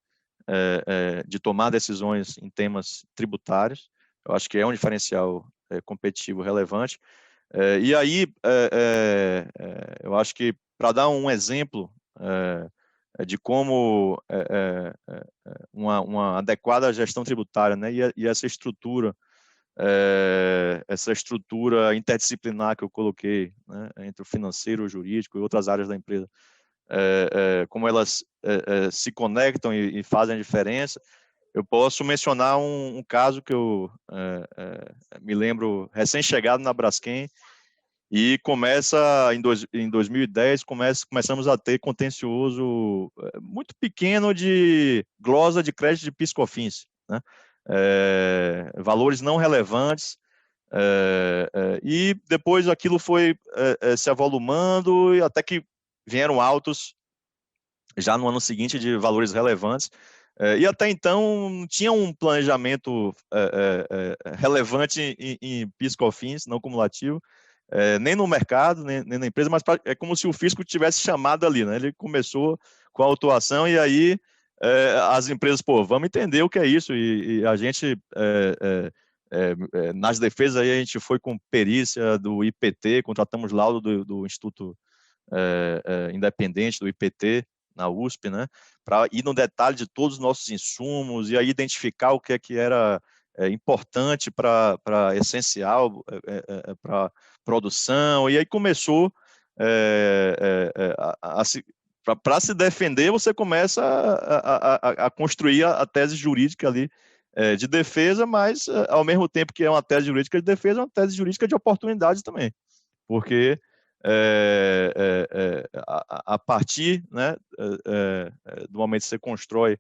de tomar decisões em temas tributários. Eu acho que é um diferencial competitivo relevante. E aí, eu acho que, para dar um exemplo de como uma adequada gestão tributária, né, e essa estrutura interdisciplinar que eu coloquei, né, entre o financeiro, o jurídico e outras áreas da empresa, como elas se conectam e fazem a diferença. Eu posso mencionar um caso que eu me lembro, recém-chegado na Braskem, e começa em 2010, começamos a ter contencioso muito pequeno de glosa de crédito de PIS/COFINS, né? Valores não relevantes, e depois aquilo foi se avolumando, e até que vieram autos já no ano seguinte de valores relevantes, e até então não tinha um planejamento relevante em PIS/COFINS não cumulativo, nem no mercado, nem na empresa, mas é como se o fisco tivesse chamado ali, né? Ele começou com a autuação e aí as empresas, vamos entender o que é isso, e a gente, nas defesas, aí a gente foi com perícia do IPT, contratamos laudo do Instituto Independente, do IPT, na USP, né, para ir no detalhe de todos os nossos insumos e aí identificar o que é que era importante para essencial para produção, e aí começou para se defender, você começa a construir a tese jurídica ali de defesa, mas ao mesmo tempo que é uma tese jurídica de defesa, é uma tese jurídica de oportunidades também, porque a partir, né, do momento que você constrói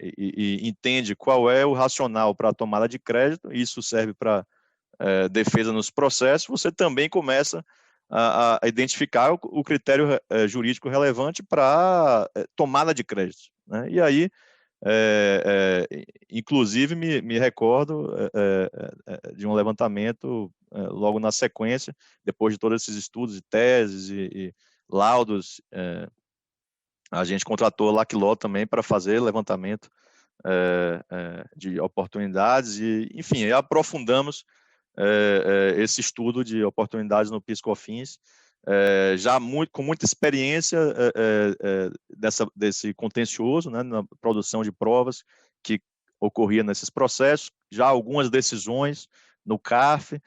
e entende qual é o racional para a tomada de crédito, isso serve para defesa nos processos, você também começa a identificar o critério jurídico relevante para tomada de crédito, né? E aí, inclusive, me recordo de um levantamento logo na sequência, depois de todos esses estudos e teses e laudos, a gente contratou a Lacló também para fazer levantamento de oportunidades e, enfim, aprofundamos esse estudo de oportunidades no PIS/COFINS, já com muita experiência desse contencioso, né, na produção de provas que ocorria nesses processos, já algumas decisões no CARF,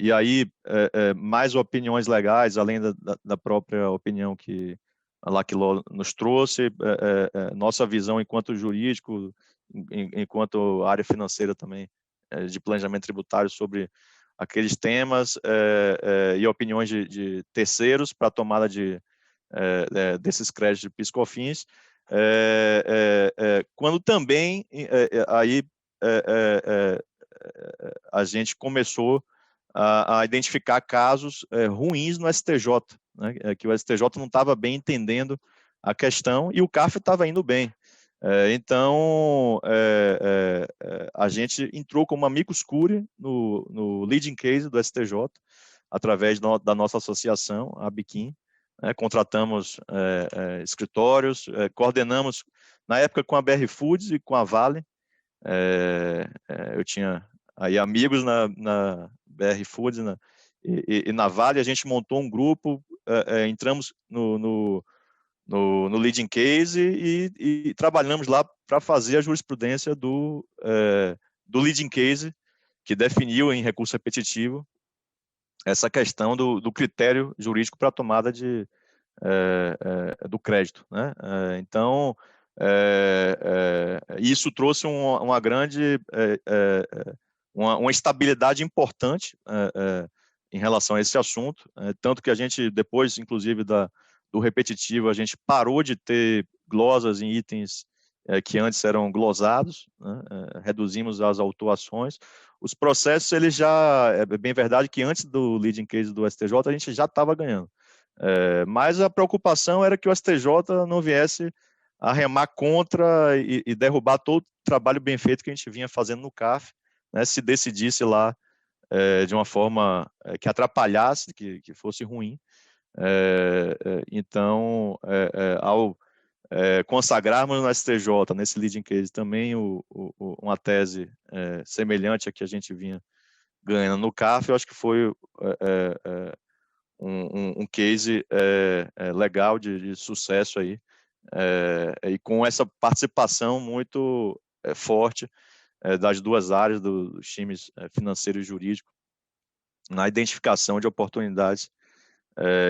e aí mais opiniões legais, além da própria opinião que a Lacló nos trouxe, nossa visão enquanto jurídico, enquanto área financeira também, de planejamento tributário sobre aqueles temas, e opiniões de terceiros para a tomada desses créditos de PIS/COFINS, quando também aí a gente começou a identificar casos ruins no STJ, né, que o STJ não estava bem entendendo a questão e o CARF estava indo bem. Então, a gente entrou como amicus curiae no leading case do STJ, através da nossa associação, a Biquim, né, contratamos escritórios, coordenamos, na época, com a BR Foods e com a Vale. Eu tinha aí amigos na BR Foods e na Vale, a gente montou um grupo, entramos no leading case e trabalhamos lá para fazer a jurisprudência do leading case, que definiu em recurso repetitivo essa questão do critério jurídico para a tomada do crédito, né? Então, isso trouxe uma grande, uma estabilidade importante em relação a esse assunto, tanto que a gente, depois, inclusive, do repetitivo, a gente parou de ter glosas em itens que antes eram glosados, né? Reduzimos as autuações. Os processos, eles já, é bem verdade que antes do leading case do STJ, a gente já estava ganhando. Mas a preocupação era que o STJ não viesse a remar contra e derrubar todo o trabalho bem feito que a gente vinha fazendo no CAF, né? Se decidisse lá de uma forma que atrapalhasse, que fosse ruim. Então, ao consagrarmos no STJ, nesse leading case, também uma tese semelhante à que a gente vinha ganhando no CAF, eu acho que foi um case legal de sucesso aí, e com essa participação muito forte das duas áreas, dos times financeiro e jurídico, na identificação de oportunidades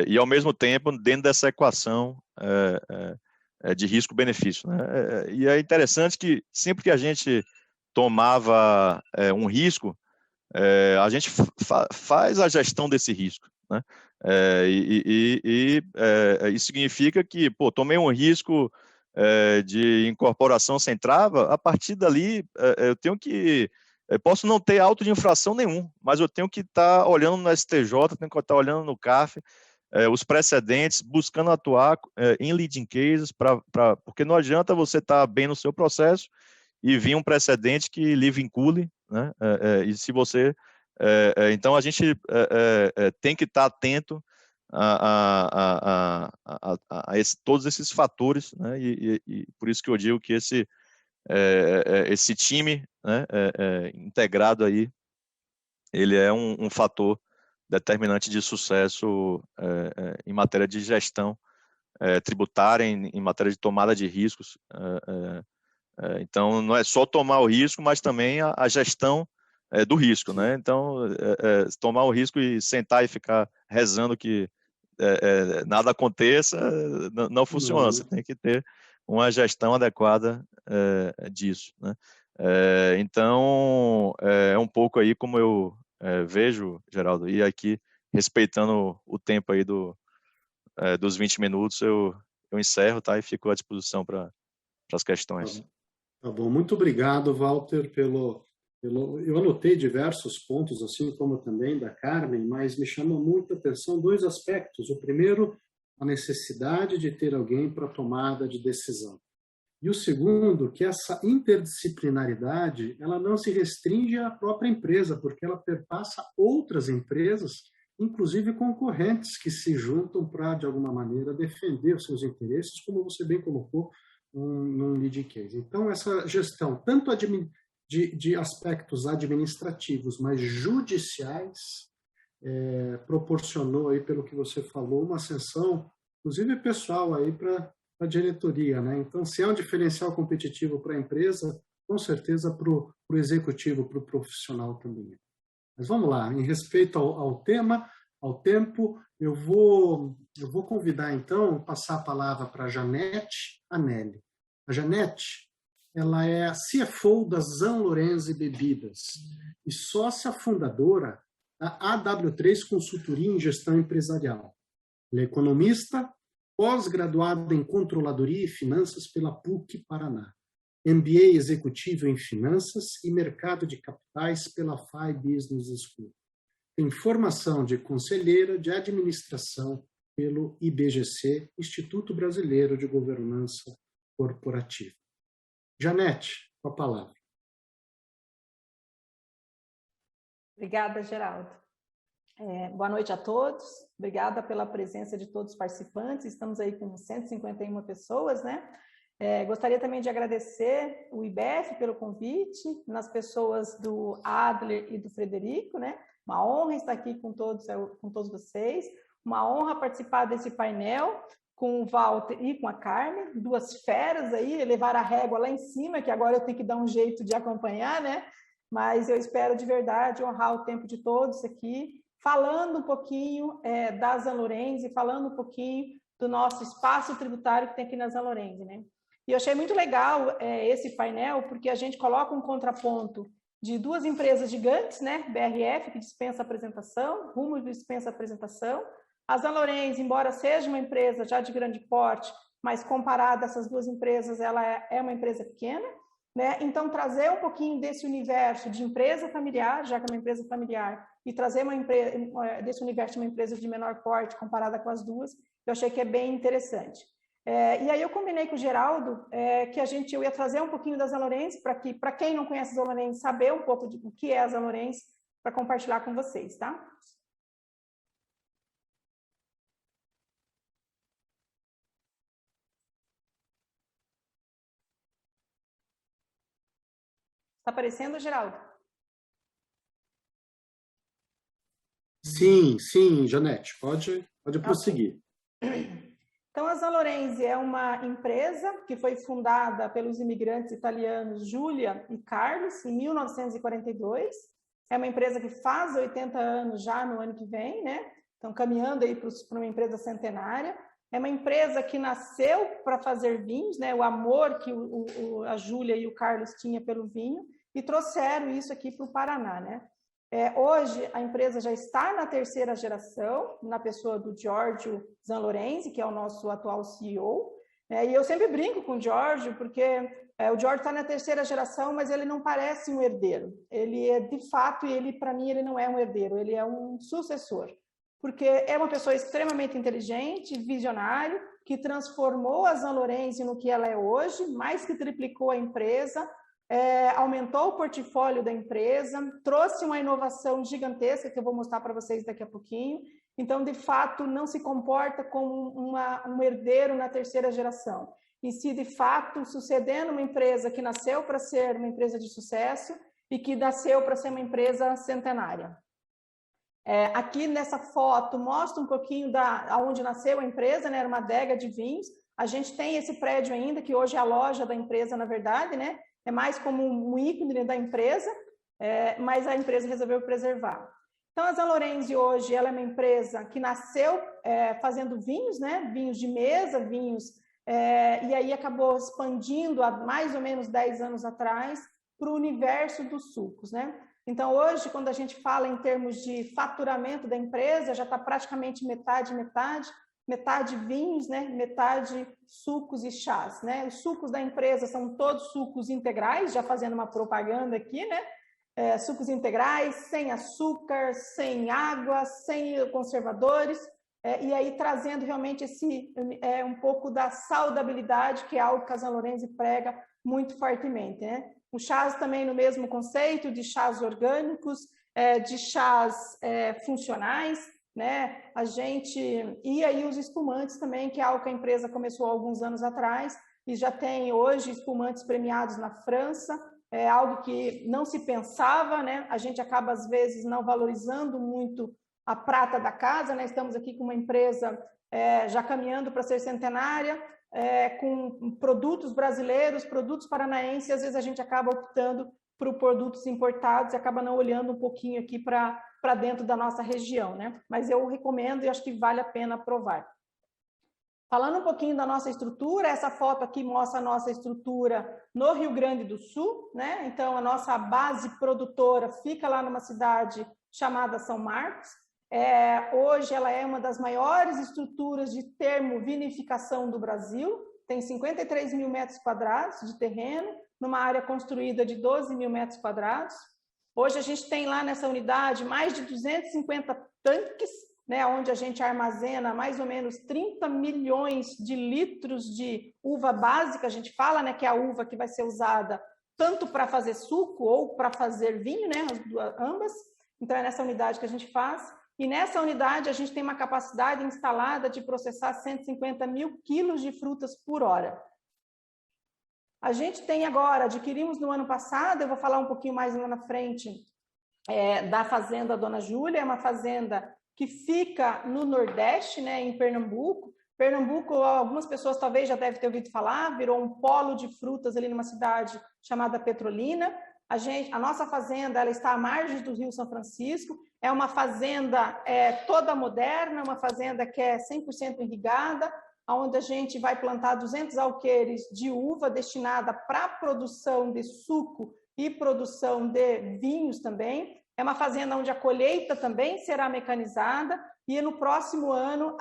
e, ao mesmo tempo, dentro dessa equação de risco-benefício, né? E é interessante que sempre que a gente tomava um risco, a gente faz a gestão desse risco, né? Isso significa que, tomei um risco de incorporação sem trava, a partir dali eu tenho que, posso não ter auto de infração nenhum, mas eu tenho que estar olhando no STJ, tenho que estar olhando no CAF, os precedentes, buscando atuar em leading cases, porque não adianta você estar bem no seu processo e vir um precedente que lhe vincule, né? E se você... então, a gente tem que estar atento a todos esses fatores, né? E por isso que eu digo que esse time, né, integrado aí, ele é um fator determinante de sucesso em matéria de gestão tributária, em matéria de tomada de riscos. Então, não é só tomar o risco, mas também a gestão do risco, né? Então, tomar o risco e sentar e ficar rezando que nada aconteça, não funciona. Não, Você tem que ter uma gestão adequada disso, né? Então, é um pouco aí como eu vejo, Geraldo, e aqui, respeitando o tempo aí dos 20 minutos, eu encerro, tá? E fico à disposição para as questões. Tá bom, muito obrigado, Walter, eu anotei diversos pontos, assim como também da Carmen, mas me chama muita atenção dois aspectos. O primeiro, a necessidade de ter alguém para tomada de decisão. E o segundo, que essa interdisciplinaridade, ela não se restringe à própria empresa, porque ela perpassa outras empresas, inclusive concorrentes, que se juntam para, de alguma maneira, defender os seus interesses, como você bem colocou num lead case. Então, essa gestão, tanto de aspectos administrativos, mas judiciais, proporcionou, aí, pelo que você falou, uma ascensão, inclusive pessoal, aí para a diretoria, né? Então, se é um diferencial competitivo para a empresa, com certeza para o executivo, para o profissional também. Mas vamos lá, em respeito ao tema, ao tempo, eu vou convidar, então, passar a palavra para a Janete Anelli. A Janete, ela é a CFO da Zanlorenzi Bebidas e sócia fundadora da AW3 Consultoria em Gestão Empresarial. Ela é economista, pós-graduada em Controladoria e Finanças pela PUC Paraná, MBA Executivo em Finanças e Mercado de Capitais pela FAI Business School. Tem formação de conselheira de administração pelo IBGC, Instituto Brasileiro de Governança Corporativa. Janete, com a palavra. Obrigada, Geraldo. Boa noite a todos. Obrigada pela presença de todos os participantes. Estamos aí com 151 pessoas, né? Gostaria também de agradecer o IBEF pelo convite, nas pessoas do Adler e do Frederico, né? Uma honra estar aqui com todos vocês. Uma honra participar desse painel com o Walter e com a Carmen, duas feras aí, levar a régua lá em cima, que agora eu tenho que dar um jeito de acompanhar, né? Mas eu espero de verdade honrar o tempo de todos aqui falando um pouquinho da Zanlorense, falando um pouquinho do nosso espaço tributário que tem aqui na Zanlorense, né? E eu achei muito legal esse painel, porque a gente coloca um contraponto de duas empresas gigantes, né? BRF, que dispensa apresentação, Rumo, que dispensa apresentação. A Zanlorense, embora seja uma empresa já de grande porte, mas comparada a essas duas empresas, ela é uma empresa pequena, né? Então, trazer um pouquinho desse universo de empresa familiar, já que é uma empresa familiar, e trazer desse universo de uma empresa de menor porte comparada com as duas, eu achei que é bem interessante. E aí eu combinei com o Geraldo que eu ia trazer um pouquinho da Zanlorense, para quem não conhece a Zanlorense, saber um pouco do que é a Zanlorense, para compartilhar com vocês, tá? Está aparecendo, Geraldo? Sim, Janete, pode prosseguir. Então, a Zanlorense é uma empresa que foi fundada pelos imigrantes italianos Júlia e Carlos em 1942. É uma empresa que faz 80 anos já no ano que vem, né? Então, caminhando aí para uma empresa centenária. É uma empresa que nasceu para fazer vinhos, né? O amor que a Júlia e o Carlos tinham pelo vinho, e trouxeram isso aqui para o Paraná, né? Hoje, a empresa já está na terceira geração, na pessoa do Giorgio Zanlorense, que é o nosso atual CEO. E eu sempre brinco com o Giorgio, porque o Giorgio está na terceira geração, mas ele não parece um herdeiro. Ele é, de fato, para mim, ele não é um herdeiro, ele é um sucessor. Porque é uma pessoa extremamente inteligente, visionário, que transformou a Zanlorense no que ela é hoje, mais que triplicou a empresa, aumentou o portfólio da empresa, trouxe uma inovação gigantesca, que eu vou mostrar para vocês daqui a pouquinho. Então, de fato, não se comporta como um herdeiro na terceira geração. E se, de fato, sucedendo uma empresa que nasceu para ser uma empresa de sucesso e que nasceu para ser uma empresa centenária. Aqui nessa foto mostra um pouquinho aonde nasceu a empresa, né? Era uma adega de vinhos. A gente tem esse prédio ainda, que hoje é a loja da empresa, na verdade, né? É mais como um ícone da empresa, mas a empresa resolveu preservar. Então, a Zanlorense hoje ela é uma empresa que nasceu fazendo vinhos, né? Vinhos de mesa, vinhos, e aí acabou expandindo há mais ou menos 10 anos atrás para o universo dos sucos, né? Então, hoje, quando a gente fala em termos de faturamento da empresa, já está praticamente metade vinhos, né? Metade sucos e chás, né? Os sucos da empresa são todos sucos integrais, já fazendo uma propaganda aqui, né? Sucos integrais, sem açúcar, sem água, sem conservadores, e aí trazendo realmente um pouco da saudabilidade, que é algo que a Zanlorense prega muito fortemente, né? O chás também no mesmo conceito de chás orgânicos, de chás funcionais, né? E aí os espumantes também, que é algo que a empresa começou há alguns anos atrás e já tem hoje espumantes premiados na França, é algo que não se pensava, né? A gente acaba às vezes não valorizando muito a prata da casa, né? Estamos aqui com uma empresa já caminhando para ser centenária, com produtos brasileiros, produtos paranaenses, e às vezes a gente acaba optando por produtos importados e acaba não olhando um pouquinho aqui para dentro da nossa região, né? Mas eu recomendo e acho que vale a pena provar. Falando um pouquinho da nossa estrutura, essa foto aqui mostra a nossa estrutura no Rio Grande do Sul, né? Então, a nossa base produtora fica lá numa cidade chamada São Marcos. Hoje ela é uma das maiores estruturas de termovinificação do Brasil, tem 53 mil metros quadrados de terreno, numa área construída de 12 mil metros quadrados. Hoje a gente tem lá nessa unidade mais de 250 tanques, né, onde a gente armazena mais ou menos 30 milhões de litros de uva básica, a gente fala, né, que é a uva que vai ser usada tanto para fazer suco ou para fazer vinho, né, ambas. Então é nessa unidade que a gente faz. E nessa unidade a gente tem uma capacidade instalada de processar 150 mil quilos de frutas por hora. A gente tem agora, adquirimos no ano passado, eu vou falar um pouquinho mais lá na frente, da Fazenda Dona Júlia, é uma fazenda que fica no Nordeste, né, em Pernambuco. Pernambuco, algumas pessoas talvez já devem ter ouvido falar, virou um polo de frutas ali numa cidade chamada Petrolina. A nossa fazenda ela está à margem do Rio São Francisco, é uma fazenda toda moderna, uma fazenda que é 100% irrigada, onde a gente vai plantar 200 alqueires de uva destinada para a produção de suco e produção de vinhos também. É uma fazenda onde a colheita também será mecanizada e no próximo ano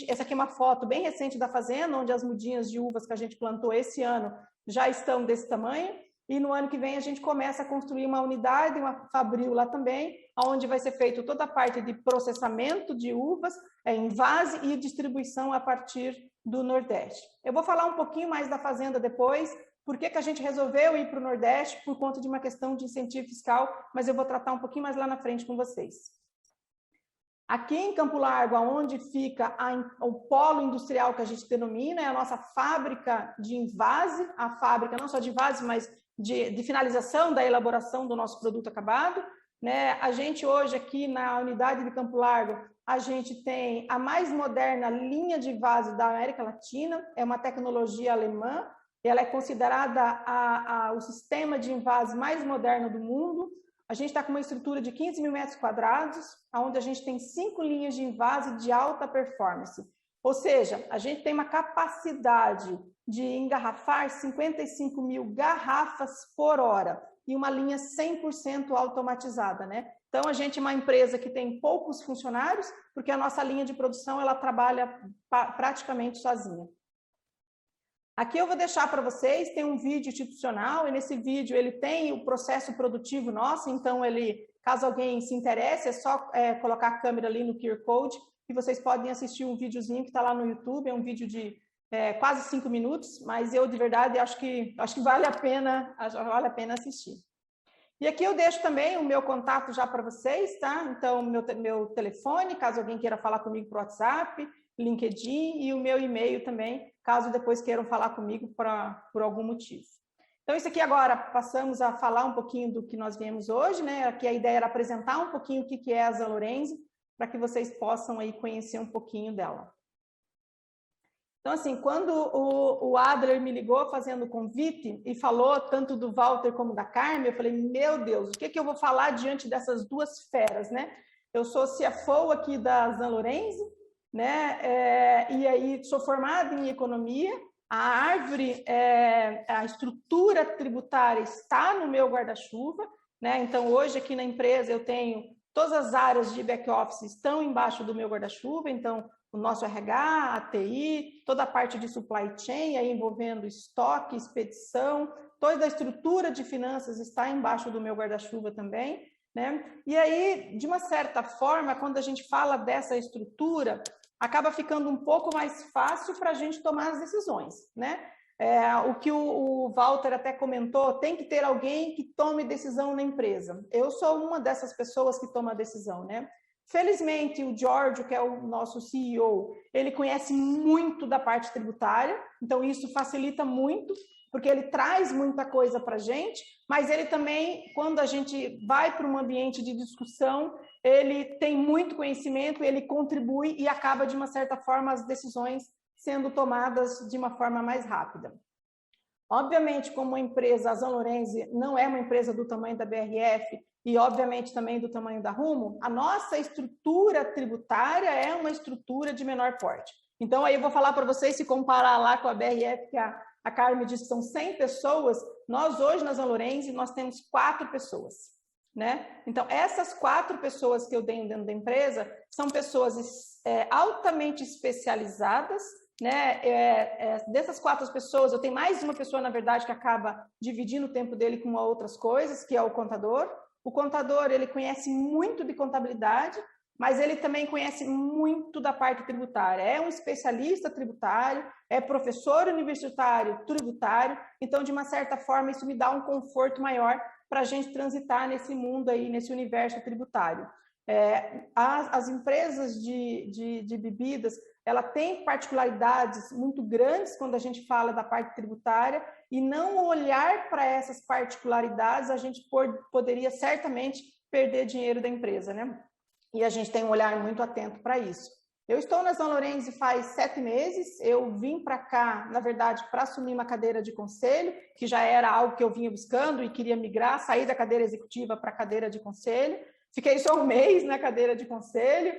essa aqui é uma foto bem recente da fazenda, onde as mudinhas de uvas que a gente plantou esse ano já estão desse tamanho. E no ano que vem a gente começa a construir uma unidade, uma fabril lá também, onde vai ser feito toda a parte de processamento de uvas, envase e distribuição a partir do Nordeste. Eu vou falar um pouquinho mais da fazenda depois, por que a gente resolveu ir para o Nordeste, por conta de uma questão de incentivo fiscal, mas eu vou tratar um pouquinho mais lá na frente com vocês. Aqui em Campo Largo, onde fica o polo industrial que a gente denomina, é a nossa fábrica de invase, a fábrica não só de invase, mas de finalização da elaboração do nosso produto acabado, né? A gente hoje aqui na unidade de Campo Largo, a gente tem a mais moderna linha de invase da América Latina, é uma tecnologia alemã, ela é considerada o sistema de invase mais moderno do mundo. A gente está com uma estrutura de 15 mil metros quadrados, onde a gente tem 5 linhas de invase de alta performance. Ou seja, a gente tem uma capacidade de engarrafar 55 mil garrafas por hora e uma linha 100% automatizada, né? Então, a gente é uma empresa que tem poucos funcionários, porque a nossa linha de produção ela trabalha praticamente sozinha. Aqui eu vou deixar para vocês, tem um vídeo institucional, e nesse vídeo ele tem o processo produtivo nosso, então caso alguém se interesse, é só colocar a câmera ali no QR Code, e vocês podem assistir um videozinho que está lá no YouTube, é um vídeo de quase 5 minutos, mas eu de verdade acho que vale a pena assistir. E aqui eu deixo também o meu contato já para vocês, tá? Então, meu telefone, caso alguém queira falar comigo por WhatsApp, LinkedIn e o meu e-mail também, caso depois queiram falar comigo por algum motivo. Então, isso aqui agora, passamos a falar um pouquinho do que nós viemos hoje, né? Aqui a ideia era apresentar um pouquinho o que é a Zanlorenzi, para que vocês possam aí conhecer um pouquinho dela. Então, assim, quando o Adler me ligou fazendo o convite e falou tanto do Walter como da Carmen, eu falei, meu Deus, o que eu vou falar diante dessas duas feras, né? Eu sou CFO aqui da Zanlorenzi, né? E aí sou formada em economia, a árvore, a estrutura tributária está no meu guarda-chuva, né? Então, hoje aqui na empresa eu tenho todas as áreas de back-office estão embaixo do meu guarda-chuva, então o nosso RH, a TI, toda a parte de supply chain, aí envolvendo estoque, expedição, toda a estrutura de finanças está embaixo do meu guarda-chuva também, né? E aí, de uma certa forma, quando a gente fala dessa estrutura, acaba ficando um pouco mais fácil para a gente tomar as decisões, né? O que o Walter até comentou, tem que ter alguém que tome decisão na empresa. Eu sou uma dessas pessoas que toma a decisão, né? Felizmente, o Giorgio, que é o nosso CEO, ele conhece muito da parte tributária, então isso facilita muito, porque ele traz muita coisa para a gente, mas ele também, quando a gente vai para um ambiente de discussão, ele tem muito conhecimento, ele contribui e acaba, de uma certa forma, as decisões sendo tomadas de uma forma mais rápida. Obviamente, como uma empresa, a Zanlorenzi não é uma empresa do tamanho da BRF e, obviamente, também do tamanho da Rumo, a nossa estrutura tributária é uma estrutura de menor porte. Então, aí eu vou falar para vocês, se comparar lá com a BRF, que a Carmen disse que são 100 pessoas, nós hoje na Zanlorenzi, nós temos 4 pessoas, né? Então, essas 4 pessoas que eu tenho dentro da empresa são pessoas altamente especializadas, né? Dessas 4 pessoas, eu tenho mais uma pessoa, na verdade, que acaba dividindo o tempo dele com outras coisas, que é o contador. O contador, ele conhece muito de contabilidade, mas ele também conhece muito da parte tributária. É um especialista tributário, é professor universitário tributário, então, de uma certa forma, isso me dá um conforto maior para a gente transitar nesse mundo aí, nesse universo tributário. As empresas de bebidas, ela tem particularidades muito grandes quando a gente fala da parte tributária, e não olhar para essas particularidades, a gente poderia certamente perder dinheiro da empresa, né? E a gente tem um olhar muito atento para isso. Eu estou na São Lourenço faz 7 meses, eu vim para cá, na verdade, para assumir uma cadeira de conselho, que já era algo que eu vinha buscando e queria migrar, sair da cadeira executiva para a cadeira de conselho. Fiquei só 1 mês na cadeira de conselho,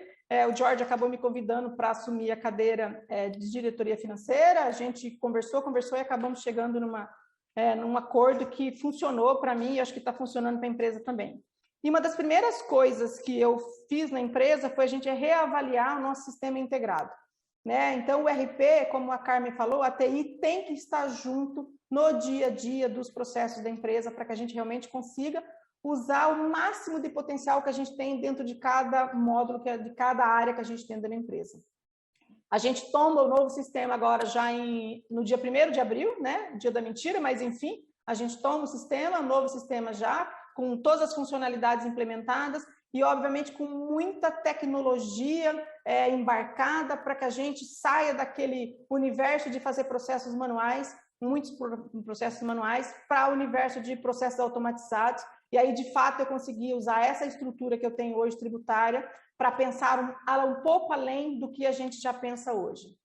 o Jorge acabou me convidando para assumir a cadeira de diretoria financeira, a gente conversou e acabamos chegando num acordo que funcionou para mim e acho que está funcionando para a empresa também. E uma das primeiras coisas que eu fiz na empresa foi a gente reavaliar o nosso sistema integrado, né? Então, o RP, como a Carmen falou, a TI tem que estar junto no dia a dia dos processos da empresa para que a gente realmente consiga usar o máximo de potencial que a gente tem dentro de cada módulo, de cada área que a gente tem dentro da empresa. A gente toma o novo sistema agora já no dia 1º de abril, né? Dia da mentira, mas enfim, a gente toma o novo sistema já, com todas as funcionalidades implementadas e, obviamente, com muita tecnologia embarcada para que a gente saia daquele universo de fazer processos manuais, muitos processos manuais, para o universo de processos automatizados. E aí, de fato, eu consegui usar essa estrutura que eu tenho hoje tributária para pensar um pouco além do que a gente já pensa hoje.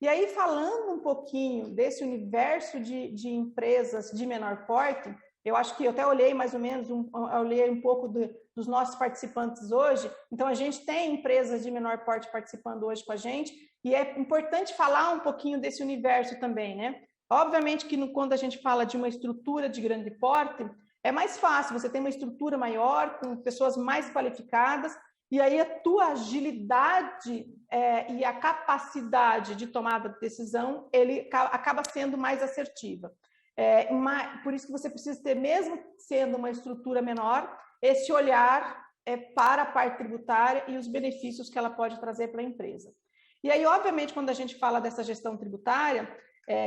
E aí, falando um pouquinho desse universo de empresas de menor porte, eu acho que eu até olhei mais ou menos, olhei um pouco dos nossos participantes hoje. Então, a gente tem empresas de menor porte participando hoje com a gente e é importante falar um pouquinho desse universo também, né? Obviamente que quando a gente fala de uma estrutura de grande porte, é mais fácil, você tem uma estrutura maior, com pessoas mais qualificadas, e aí a tua agilidade e a capacidade de tomada de decisão, ele acaba sendo mais assertiva. Por isso que você precisa ter, mesmo sendo uma estrutura menor, esse olhar para a parte tributária e os benefícios que ela pode trazer para a empresa. E aí, obviamente, quando a gente fala dessa gestão tributária,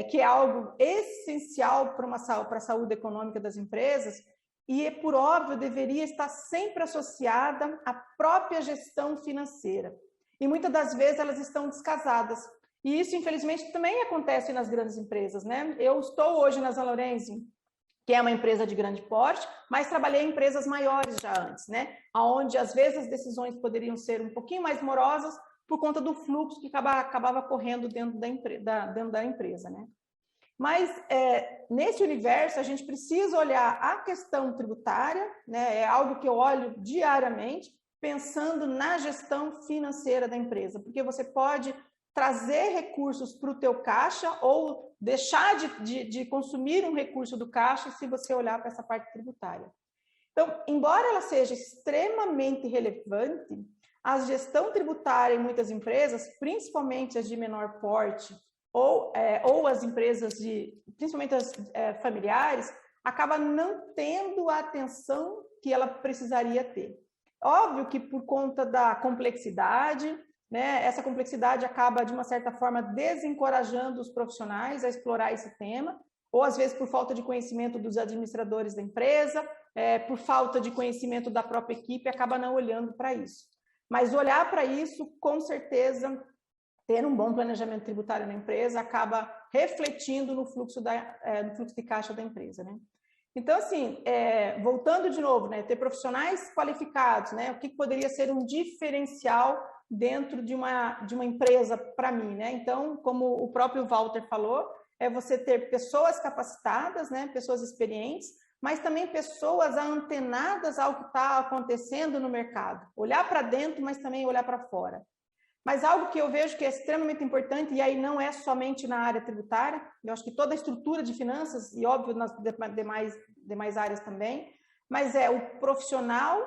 que é algo essencial para a saúde econômica das empresas, e por óbvio deveria estar sempre associada à própria gestão financeira. E muitas das vezes elas estão descasadas. E isso, infelizmente, também acontece nas grandes empresas, né? Eu estou hoje na São Lourenço, que é uma empresa de grande porte, mas trabalhei em empresas maiores já antes, né? Onde, às vezes, as decisões poderiam ser um pouquinho mais morosas por conta do fluxo que acabava correndo dentro da empresa, né? Mas, nesse universo, a gente precisa olhar a questão tributária, né? É algo que eu olho diariamente, pensando na gestão financeira da empresa, porque você pode trazer recursos para o teu caixa ou deixar de consumir um recurso do caixa se você olhar para essa parte tributária. Então, embora ela seja extremamente relevante, a gestão tributária em muitas empresas, principalmente as de menor porte ou as empresas principalmente as familiares, acaba não tendo a atenção que ela precisaria ter. Óbvio que por conta da complexidade, né, essa complexidade acaba, de uma certa forma, desencorajando os profissionais a explorar esse tema, ou às vezes por falta de conhecimento dos administradores da empresa, por falta de conhecimento da própria equipe, acaba não olhando para isso. Mas olhar para isso, com certeza, ter um bom planejamento tributário na empresa acaba refletindo no fluxo de caixa da empresa, né? Então, assim, voltando de novo, né, ter profissionais qualificados, né, o que poderia ser um diferencial dentro de uma empresa para mim, né? Então, como o próprio Walter falou, é você ter pessoas capacitadas, né, pessoas experientes, mas também pessoas antenadas ao que está acontecendo no mercado. Olhar para dentro, mas também olhar para fora. Mas algo que eu vejo que é extremamente importante, e aí não é somente na área tributária, eu acho que toda a estrutura de finanças, e óbvio nas demais áreas também, mas é o profissional,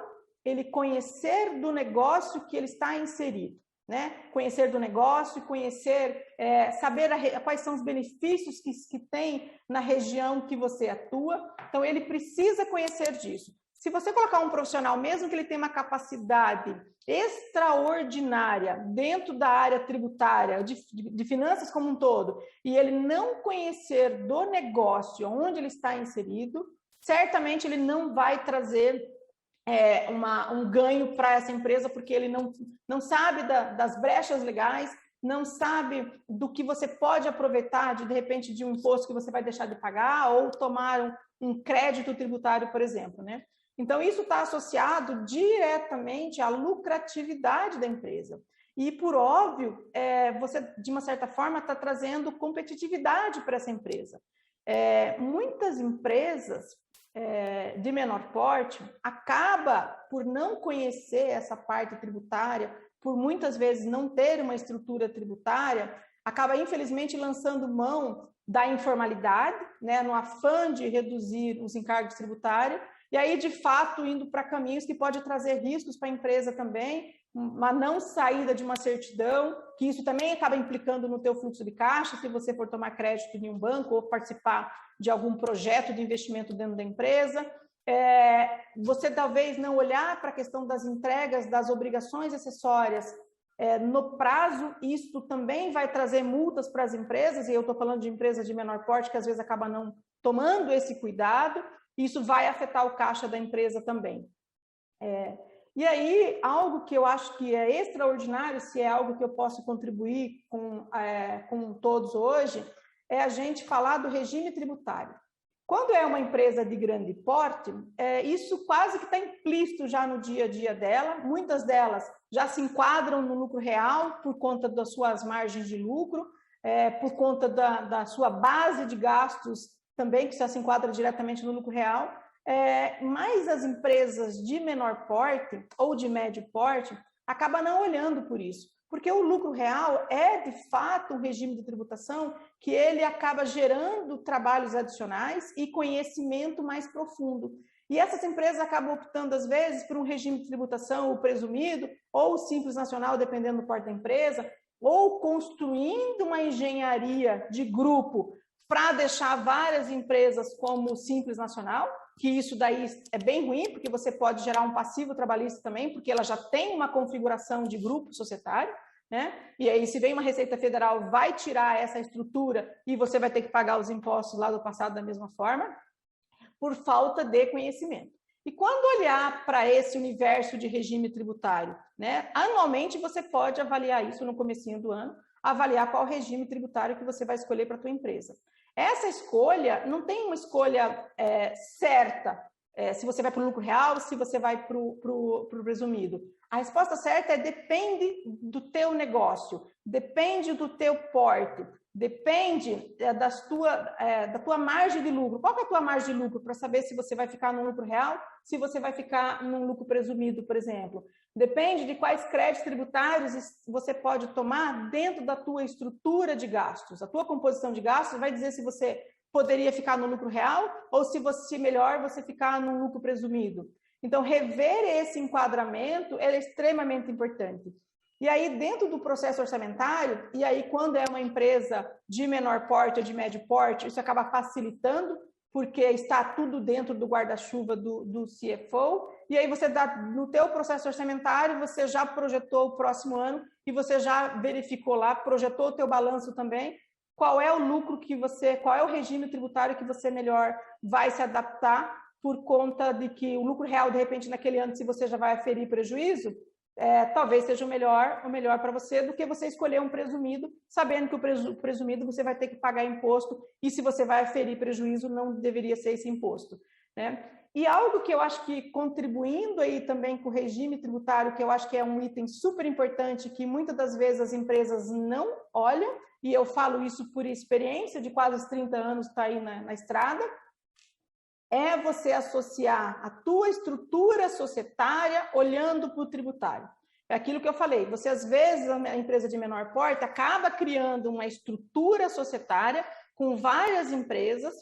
ele conhecer do negócio que ele está inserido, né? Conhecer do negócio, conhecer, saber quais são os benefícios que tem na região que você atua, então ele precisa conhecer disso. Se você colocar um profissional, mesmo que ele tenha uma capacidade extraordinária dentro da área tributária, de finanças como um todo, e ele não conhecer do negócio onde ele está inserido, certamente ele não vai trazer um ganho para essa empresa, porque ele não sabe das brechas legais, não sabe do que você pode aproveitar de repente, de um imposto que você vai deixar de pagar ou tomar um crédito tributário, por exemplo, né? Então, isso está associado diretamente à lucratividade da empresa. E, por óbvio, você, de uma certa forma, está trazendo competitividade para essa empresa. Muitas empresas de menor porte acabam por não conhecer essa parte tributária, por muitas vezes não ter uma estrutura tributária, acaba, infelizmente, lançando mão da informalidade, né, no afã de reduzir os encargos tributários, e aí, de fato, indo para caminhos que pode trazer riscos para a empresa também, uma não saída de uma certidão, que isso também acaba implicando no teu fluxo de caixa, se você for tomar crédito em um banco ou participar de algum projeto de investimento dentro da empresa. Você talvez não olhar para a questão das entregas, das obrigações acessórias no prazo, isso também vai trazer multas para as empresas, e eu estou falando de empresas de menor porte que às vezes acabam não tomando esse cuidado, e isso vai afetar o caixa da empresa também. E aí, algo que eu acho que é extraordinário, se é algo que eu posso contribuir com todos hoje, é a gente falar do regime tributário. Quando é uma empresa de grande porte, isso quase que está implícito já no dia a dia dela. Muitas delas já se enquadram no lucro real por conta das suas margens de lucro, por conta da sua base de gastos também, que já se enquadra diretamente no lucro real. Mas as empresas de menor porte ou de médio porte acabam não olhando por isso, porque o lucro real é, de fato, um regime de tributação que ele acaba gerando trabalhos adicionais e conhecimento mais profundo. E essas empresas acabam optando, às vezes, por um regime de tributação, o presumido, ou o simples nacional, dependendo do porte da empresa, ou construindo uma engenharia de grupo para deixar várias empresas como simples nacional, que isso daí é bem ruim, porque você pode gerar um passivo trabalhista também, porque ela já tem uma configuração de grupo societário, né? E aí, se vem uma Receita Federal, vai tirar essa estrutura e você vai ter que pagar os impostos lá do passado da mesma forma, por falta de conhecimento. E quando olhar para esse universo de regime tributário, né? Anualmente você pode avaliar isso no comecinho do ano, avaliar qual regime tributário que você vai escolher para a tua empresa. Essa escolha, não tem uma escolha certa, se você vai para o lucro real, se você vai para o presumido. A resposta certa depende do teu negócio, depende do teu porte, depende da tua margem de lucro. Qual que é a tua margem de lucro para saber se você vai ficar no lucro real, se você vai ficar num lucro presumido, por exemplo? Depende de quais créditos tributários você pode tomar dentro da tua estrutura de gastos. A tua composição de gastos vai dizer se você poderia ficar no lucro real ou se melhor você ficar no lucro presumido. Então, rever esse enquadramento é extremamente importante. E aí, dentro do processo orçamentário, e aí quando é uma empresa de menor porte ou de médio porte, isso acaba facilitando, porque está tudo dentro do guarda-chuva do CFO, e aí você dá, no teu processo orçamentário, você já projetou o próximo ano e você já verificou lá, projetou o teu balanço também, qual é o lucro qual é o regime tributário que você melhor vai se adaptar, por conta de que o lucro real, de repente, naquele ano, se você já vai aferir prejuízo, talvez seja o melhor para você do que você escolher um presumido, sabendo que o presumido você vai ter que pagar imposto, e se você vai aferir prejuízo, não deveria ser esse imposto, né? E algo que eu acho que, contribuindo aí também com o regime tributário, que eu acho que é um item super importante, que muitas das vezes as empresas não olham, e eu falo isso por experiência, de quase 30 anos está aí na estrada, é você associar a tua estrutura societária olhando para o tributário. É aquilo que eu falei, você às vezes, a empresa de menor porte, acaba criando uma estrutura societária com várias empresas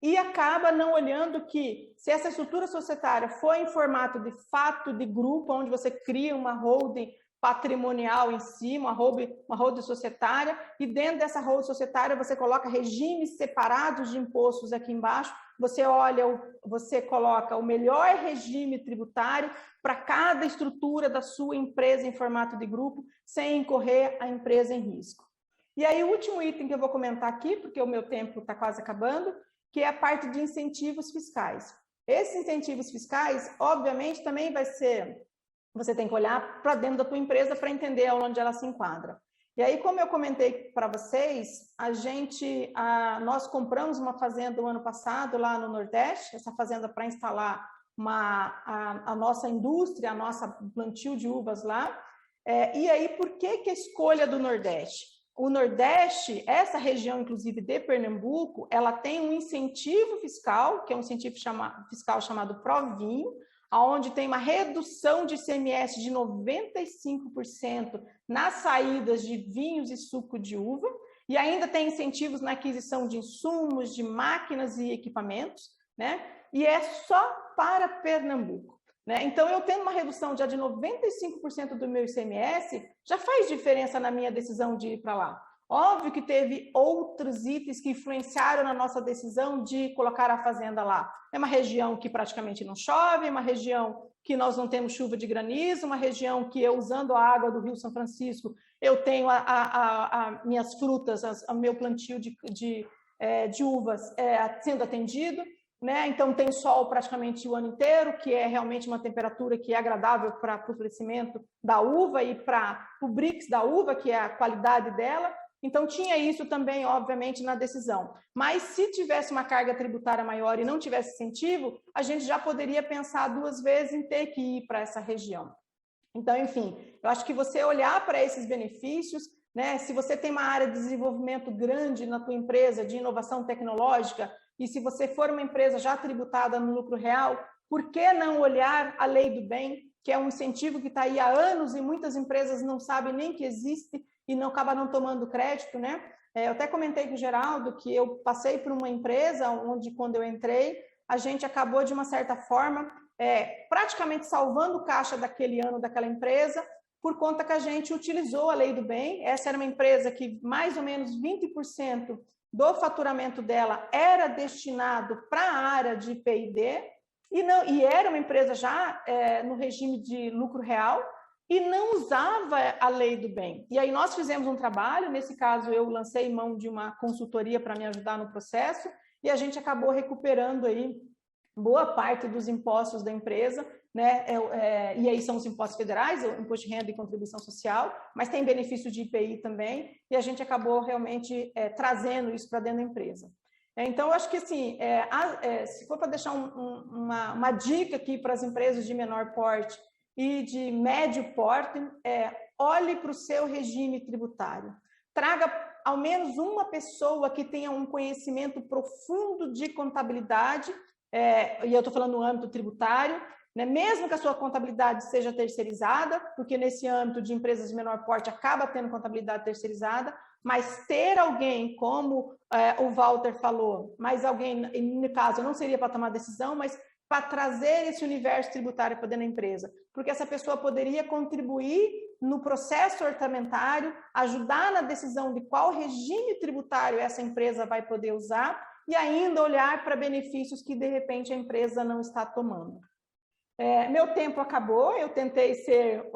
e acaba não olhando que, se essa estrutura societária for em formato de fato de grupo, onde você cria uma holding patrimonial em si, uma holding societária, e dentro dessa holding societária você coloca regimes separados de impostos aqui embaixo, você coloca o melhor regime tributário para cada estrutura da sua empresa em formato de grupo, sem incorrer a empresa em risco. E aí o último item que eu vou comentar aqui, porque o meu tempo está quase acabando, que é a parte de incentivos fiscais. Esses incentivos fiscais, obviamente, também vai ser... Você tem que olhar para dentro da tua empresa para entender onde ela se enquadra. E aí, como eu comentei para vocês, nós compramos uma fazenda o ano passado lá no Nordeste, essa fazenda para instalar a nossa indústria, a nossa plantio de uvas lá, E aí, por que a escolha do Nordeste? O Nordeste, essa região, inclusive, de Pernambuco, ela tem um incentivo fiscal, que é um incentivo fiscal chamado Provinho, onde tem uma redução de ICMS de 95% nas saídas de vinhos e suco de uva, e ainda tem incentivos na aquisição de insumos, de máquinas e equipamentos, né? E é só para Pernambuco, né? Então, eu tendo uma redução já de 95% do meu ICMS, já faz diferença na minha decisão de ir para lá. Óbvio que teve outros itens que influenciaram na nossa decisão de colocar a fazenda lá. É uma região que praticamente não chove, é uma região que nós não temos chuva de granizo, uma região que eu, usando a água do Rio São Francisco, eu tenho minhas frutas, o meu plantio de uvas sendo atendido, né? Então tem sol praticamente o ano inteiro, que é realmente uma temperatura que é agradável para o crescimento da uva e para o brix da uva, que é a qualidade dela. Então, tinha isso também, obviamente, na decisão. Mas, se tivesse uma carga tributária maior e não tivesse incentivo, a gente já poderia pensar 2 vezes em ter que ir para essa região. Então, enfim, eu acho que você olhar para esses benefícios, né, se você tem uma área de desenvolvimento grande na tua empresa, de inovação tecnológica, e se você for uma empresa já tributada no lucro real, por que não olhar a lei do bem, que é um incentivo que está aí há anos e muitas empresas não sabem nem que existe, e acaba não tomando crédito, né? Eu até comentei com o Geraldo que eu passei por uma empresa onde, quando eu entrei, a gente acabou, de uma certa forma, praticamente salvando o caixa daquele ano daquela empresa, por conta que a gente utilizou a lei do bem. Essa era uma empresa que mais ou menos 20% do faturamento dela era destinado para a área de P&D, e era uma empresa já no regime de lucro real, e não usava a lei do bem. E aí nós fizemos um trabalho, nesse caso eu lancei mão de uma consultoria para me ajudar no processo, e a gente acabou recuperando aí boa parte dos impostos da empresa, né? E aí são os impostos federais, o imposto de renda e contribuição social, mas tem benefício de IPI também, e a gente acabou realmente trazendo isso para dentro da empresa. Então, eu acho que, assim, se for para deixar uma dica aqui para as empresas de menor porte e de médio porte, olhe para o seu regime tributário. Traga ao menos uma pessoa que tenha um conhecimento profundo de contabilidade, e eu estou falando no âmbito tributário, né? Mesmo que a sua contabilidade seja terceirizada, porque nesse âmbito de empresas de menor porte acaba tendo contabilidade terceirizada, mas ter alguém, como o Walter falou, mas alguém, no caso, não seria para tomar decisão, mas para trazer esse universo tributário para dentro da empresa, porque essa pessoa poderia contribuir no processo orçamentário, ajudar na decisão de qual regime tributário essa empresa vai poder usar e ainda olhar para benefícios que, de repente, a empresa não está tomando. Meu tempo acabou, eu tentei ser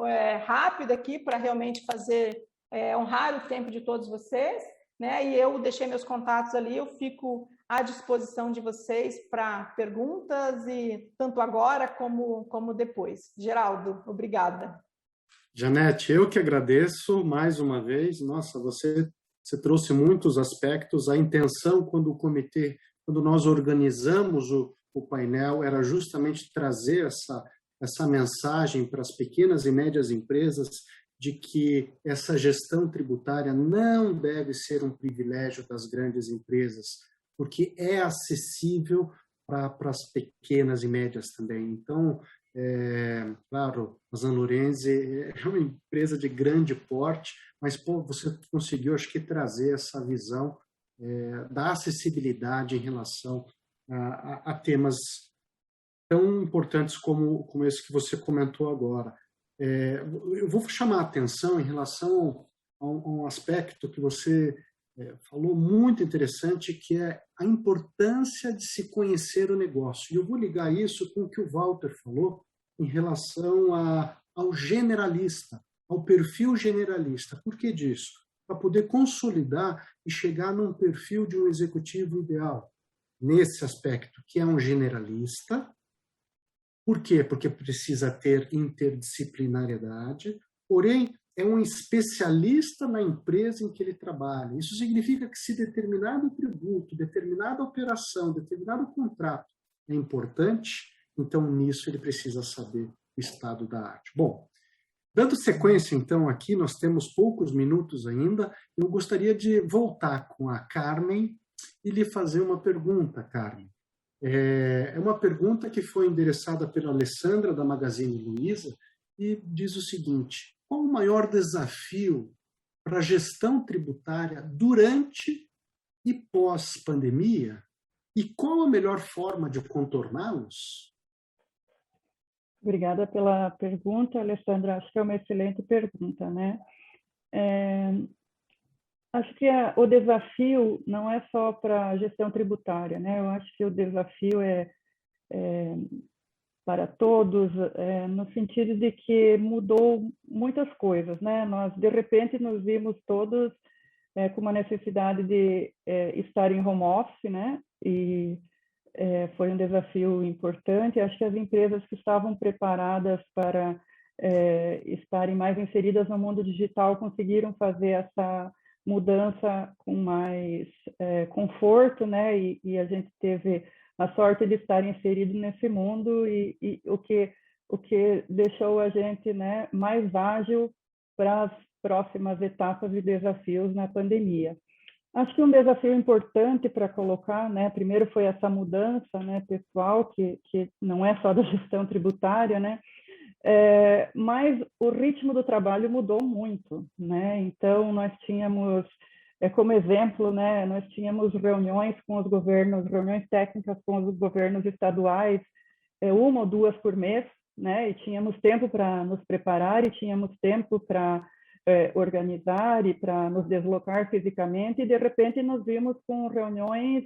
rápida aqui para realmente honrar o tempo de todos vocês, né? E eu deixei meus contatos ali, eu fico à disposição de vocês para perguntas, e tanto agora como depois. Geraldo, obrigada. Janete, eu que agradeço mais uma vez. Nossa, você trouxe muitos aspectos. A intenção, quando nós organizamos o painel, era justamente trazer essa mensagem para as pequenas e médias empresas de que essa gestão tributária não deve ser um privilégio das grandes empresas, porque é acessível para as pequenas e médias também. Então, claro, a Zanlorenzi é uma empresa de grande porte, mas você conseguiu, acho que, trazer essa visão da acessibilidade em relação a temas tão importantes como esse que você comentou agora. Eu vou chamar a atenção em relação a um aspecto que você falou muito interessante, que é a importância de se conhecer o negócio. E eu vou ligar isso com o que o Walter falou em relação ao generalista, ao perfil generalista. Por que disso? Para poder consolidar e chegar num perfil de um executivo ideal, nesse aspecto, que é um generalista. Por quê? Porque precisa ter interdisciplinariedade, porém é um especialista na empresa em que ele trabalha. Isso significa que, se determinado tributo, determinada operação, determinado contrato é importante, então nisso ele precisa saber o estado da arte. Bom, Dando sequência, então, aqui, nós temos poucos minutos ainda. Eu gostaria de voltar com a Carmen e lhe fazer uma pergunta, Carmen. É uma pergunta que foi endereçada pela Alessandra, da Magazine Luiza, e diz o seguinte: qual o maior desafio para a gestão tributária durante e pós-pandemia? E qual a melhor forma de contorná-los? Obrigada pela pergunta, Alessandra. Acho que é uma excelente pergunta, né? Acho que o desafio não é só para a gestão tributária, né? Eu acho que o desafio é para todos, no sentido de que mudou muitas coisas, né? Nós, de repente, nos vimos todos com uma necessidade de estar em home office, né? E foi um desafio importante. Acho que as empresas que estavam preparadas para estarem mais inseridas no mundo digital conseguiram fazer essa mudança com mais conforto, né? E a gente teve a sorte de estar inserido nesse mundo e o que deixou a gente, né, mais ágil para as próximas etapas e desafios na pandemia. Acho que um desafio importante para colocar, né, primeiro foi essa mudança, né, pessoal, que não é só da gestão tributária, né, mas o ritmo do trabalho mudou muito, né? Então nós tínhamos, como exemplo, né, nós tínhamos reuniões com os governos, reuniões técnicas com os governos estaduais, uma ou duas por mês, né? E tínhamos tempo para nos preparar e tínhamos tempo para organizar e para nos deslocar fisicamente, e de repente nos vimos com reuniões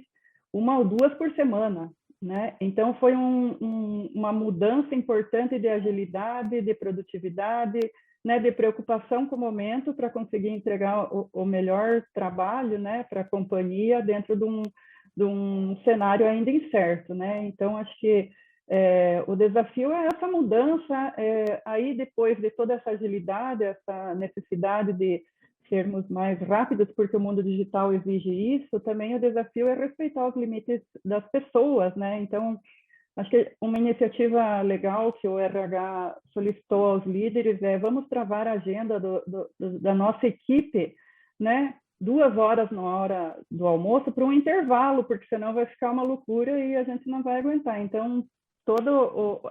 uma ou duas por semana, né? Então foi uma mudança importante de agilidade, de produtividade, né, de preocupação com o momento para conseguir entregar o melhor trabalho, né, para a companhia dentro de um cenário ainda incerto, né? Então acho que o desafio é essa mudança, aí depois de toda essa agilidade, essa necessidade de sermos mais rápidos, porque o mundo digital exige isso, também o desafio é respeitar os limites das pessoas, né? Então, acho que uma iniciativa legal que o RH solicitou aos líderes vamos travar a agenda da nossa equipe, né? 2 horas na hora do almoço para um intervalo, porque senão vai ficar uma loucura e a gente não vai aguentar. Então, toda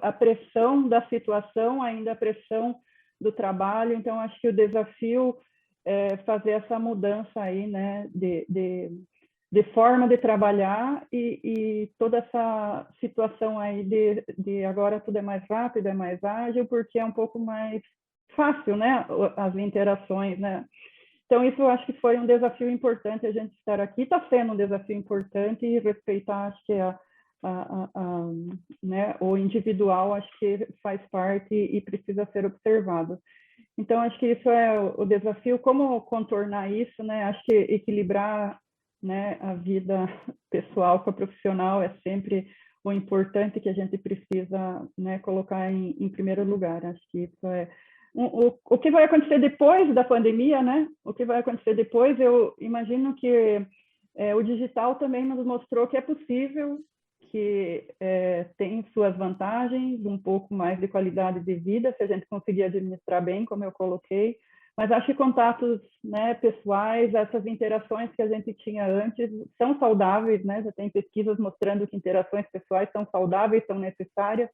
a pressão da situação, ainda a pressão do trabalho. Então, acho que o desafio é fazer essa mudança aí, né, de forma de trabalhar e toda essa situação aí de agora tudo é mais rápido, é mais ágil, porque é um pouco mais fácil, né, as interações, né. Então, isso eu acho que foi um desafio importante a gente estar aqui, está sendo um desafio importante e respeitar, acho que né, o individual, acho que faz parte e precisa ser observado. Então, acho que isso é o desafio, como contornar isso, né? Acho que equilibrar, né, a vida pessoal com a profissional é sempre o importante que a gente precisa, né, colocar em primeiro lugar. Acho que isso é... O que vai acontecer depois da pandemia, né? O que vai acontecer depois, eu imagino que o digital também nos mostrou que é possível, que tem suas vantagens, um pouco mais de qualidade de vida, se a gente conseguir administrar bem, como eu coloquei, mas acho que contatos, né, pessoais, essas interações que a gente tinha antes são saudáveis, né? Já tem pesquisas mostrando que interações pessoais são saudáveis, são necessárias.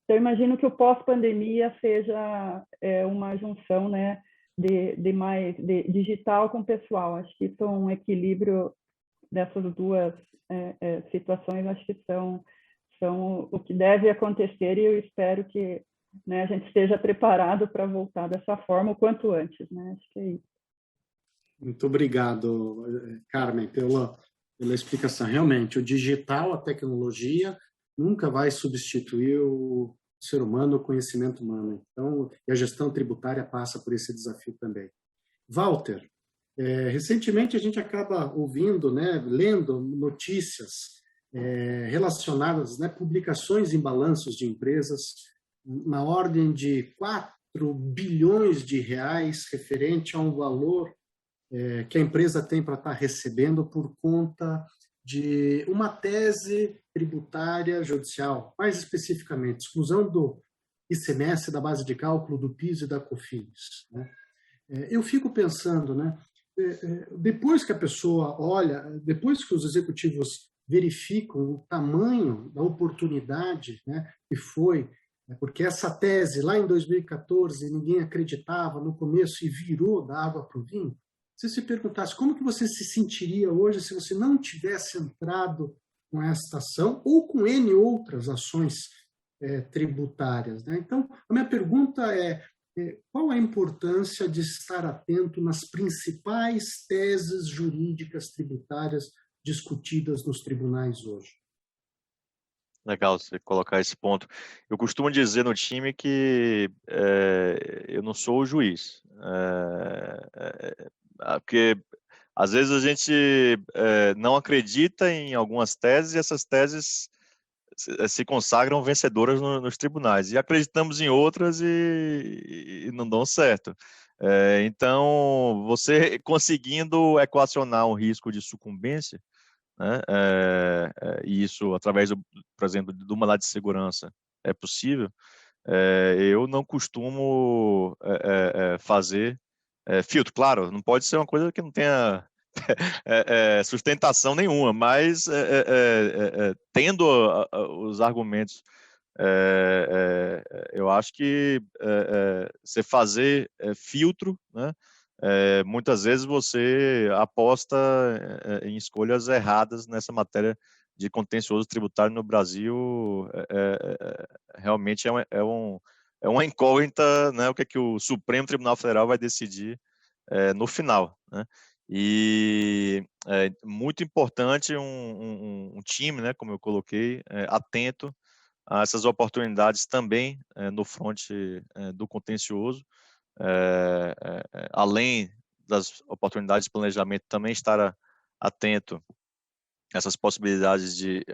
Então, eu imagino que o pós-pandemia seja uma junção, né, de mais digital com pessoal. Acho que isso é um equilíbrio dessas duas situações, acho que são o que deve acontecer, e eu espero que, né, a gente esteja preparado para voltar dessa forma o quanto antes, né? Acho que é isso. Muito obrigado, Carmen, pela explicação. Realmente, o digital, a tecnologia, nunca vai substituir o ser humano, o conhecimento humano. Então, e a gestão tributária passa por esse desafio também. Walter, recentemente a gente acaba ouvindo, né, lendo notícias relacionadas, né, publicações em balanços de empresas na ordem de 4 bilhões de reais referente a um valor que a empresa tem para estar recebendo por conta de uma tese tributária judicial, mais especificamente, exclusão ICMS da base de cálculo do PIS e da COFINS, né? Eu fico pensando, né, depois que a pessoa olha, depois que os executivos verificam o tamanho da oportunidade, né, que foi, porque essa tese lá em 2014 ninguém acreditava no começo e virou da água para o vinho, se se perguntasse como que você se sentiria hoje se você não tivesse entrado com esta ação ou com N outras ações tributárias, né? Então, a minha pergunta é, qual a importância de estar atento nas principais teses jurídicas tributárias discutidas nos tribunais hoje? Legal você colocar esse ponto. Eu costumo dizer no time que eu não sou o juiz, porque às vezes a gente não acredita em algumas teses e essas teses se consagram vencedoras nos tribunais, e acreditamos em outras e não dão certo. Então, você conseguindo equacionar um risco de sucumbência, né, e isso através, por exemplo, de uma lá de segurança é possível, eu não costumo fazer filtro. Claro, não pode ser uma coisa que não tenha sustentação nenhuma, mas tendo os argumentos, eu acho que você fazer filtro, né, muitas vezes você aposta em escolhas erradas nessa matéria de contencioso tributário no Brasil. Realmente é uma incógnita, né, o que é que o Supremo Tribunal Federal vai decidir no final, né? E é muito importante um time, né, como eu coloquei, atento a essas oportunidades também no fronte do contencioso, além das oportunidades de planejamento, também estar atento a essas possibilidades de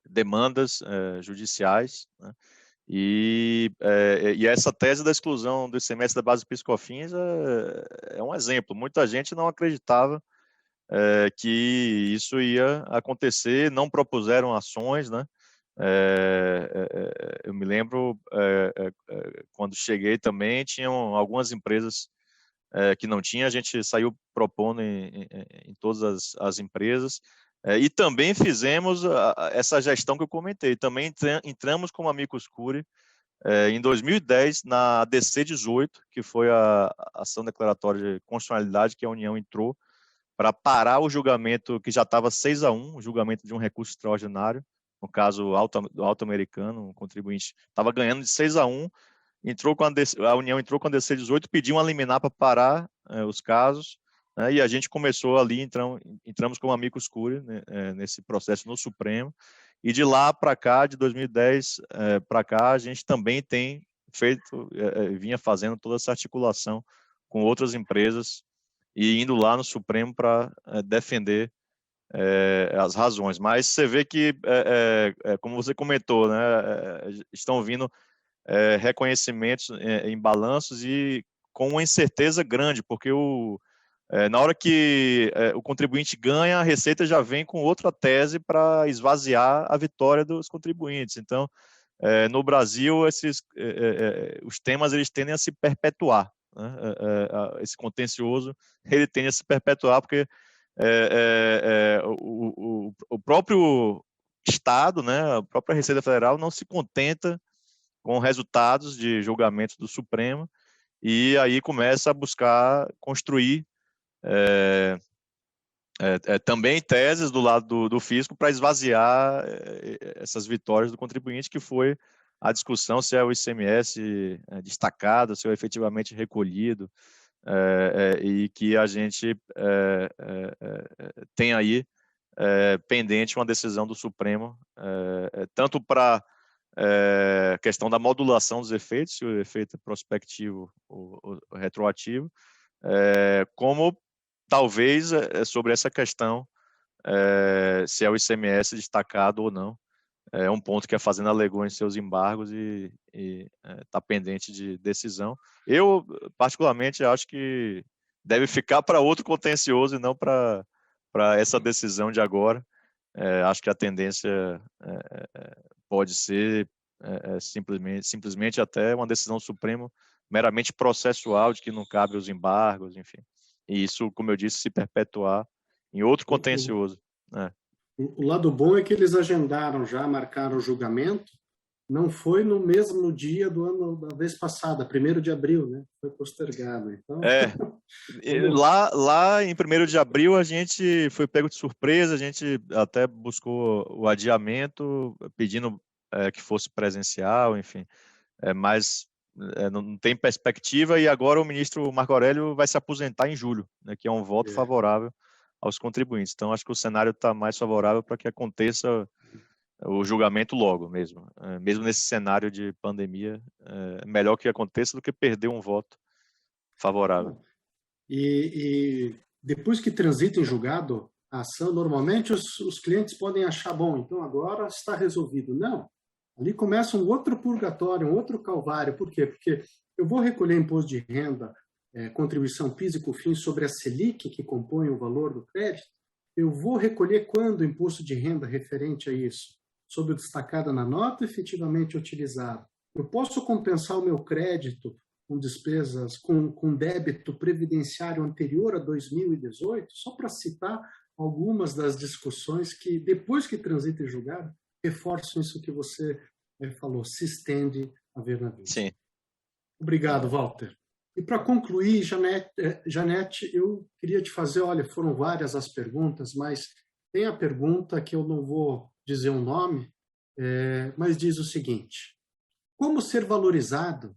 demandas judiciais, né? E essa tese da exclusão do ICMS da base PIS/COFINS é um exemplo. Muita gente não acreditava que isso ia acontecer, não propuseram ações, né? Eu me lembro quando cheguei também, tinham algumas empresas que não tinha, a gente saiu propondo em todas as empresas, e também fizemos essa gestão que eu comentei, também entramos como amicus curiae em 2010 na ADC 18, que foi a ação declaratória de constitucionalidade que a União entrou para parar o julgamento que já estava 6-1, o julgamento de um recurso extraordinário, no caso do Alto Americano, o contribuinte estava ganhando de 6-1, a União entrou com a DC 18, pediu uma liminar para parar os casos, né, e a gente começou ali, entramos como amicus curiae, né, nesse processo no Supremo, e de lá para cá, de 2010 para cá, a gente também tem feito, vinha fazendo toda essa articulação com outras empresas e indo lá no Supremo para defender as razões. Mas você vê que, como você comentou, né, estão vindo reconhecimentos em balanços e com uma incerteza grande, porque na hora que o contribuinte ganha, a Receita já vem com outra tese para esvaziar a vitória dos contribuintes. Então, no Brasil, os temas eles tendem a se perpetuar, né? Esse contencioso ele tende a se perpetuar porque o próprio Estado, né, a própria Receita Federal não se contenta com resultados de julgamentos do Supremo, e aí começa a buscar construir também teses do lado do fisco para esvaziar essas vitórias do contribuinte, que foi a discussão se é o ICMS destacado, se é efetivamente recolhido, e que a gente tem aí pendente uma decisão do Supremo, tanto para questão da modulação dos efeitos, se o efeito é prospectivo ou retroativo, como talvez sobre essa questão, se é o ICMS destacado ou não. É um ponto que a Fazenda alegou em seus embargos e está pendente de decisão. Eu, particularmente, acho que deve ficar para outro contencioso e não para essa decisão de agora. Acho que a tendência pode ser simplesmente até uma decisão do Supremo meramente processual, de que não cabe os embargos, enfim. E isso, como eu disse, se perpetuar em outro contencioso. O lado bom é que eles agendaram já, marcaram o julgamento, não foi no mesmo dia do ano da vez passada, 1º de abril, né? Foi postergado. Então... Lá em 1º de abril a gente foi pego de surpresa, a gente até buscou o adiamento, pedindo que fosse presencial, enfim, mas não tem perspectiva, e agora o ministro Marco Aurélio vai se aposentar em julho, né, que é um voto favorável aos contribuintes. Então, acho que o cenário está mais favorável para que aconteça o julgamento logo mesmo. Mesmo nesse cenário de pandemia, é melhor que aconteça do que perder um voto favorável. E depois que transita em julgado a ação, normalmente os clientes podem achar, bom, então agora está resolvido. Não. Ali começa um outro purgatório, um outro calvário. Por quê? Porque eu vou recolher imposto de renda, contribuição PIS e COFINS sobre a Selic, que compõe o valor do crédito. Eu vou recolher quando o imposto de renda referente a isso? Sobre o destacado na nota efetivamente utilizado. Eu posso compensar o meu crédito com despesas, com débito previdenciário anterior a 2018? Só para citar algumas das discussões que, depois que transita em julgado, reforçam isso que você falou, se estende a ver na vida. Sim. Obrigado, Walter. E para concluir, Janete, eu queria te fazer, olha, foram várias as perguntas, mas tem a pergunta que eu não vou dizer um nome, mas diz o seguinte: como ser valorizado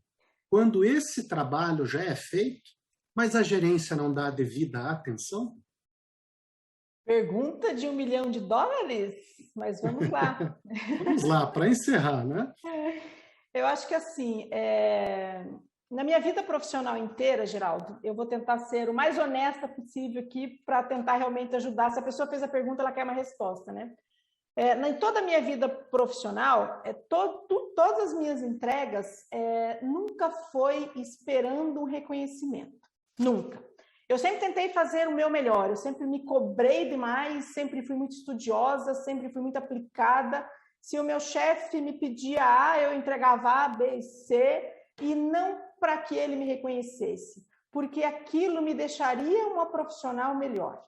quando esse trabalho já é feito, mas a gerência não dá a devida atenção? Pergunta de $1 milhão, mas vamos lá. Vamos lá, para encerrar, né? Eu acho que assim, na minha vida profissional inteira, Geraldo, eu vou tentar ser o mais honesta possível aqui para tentar realmente ajudar. Se a pessoa fez a pergunta, ela quer uma resposta, né? Em toda a minha vida profissional, todas as minhas entregas nunca foi esperando um reconhecimento. Nunca. Eu sempre tentei fazer o meu melhor, eu sempre me cobrei demais, sempre fui muito estudiosa, sempre fui muito aplicada. Se o meu chefe me pedia A, eu entregava A, B e C, e não para que ele me reconhecesse, porque aquilo me deixaria uma profissional melhor.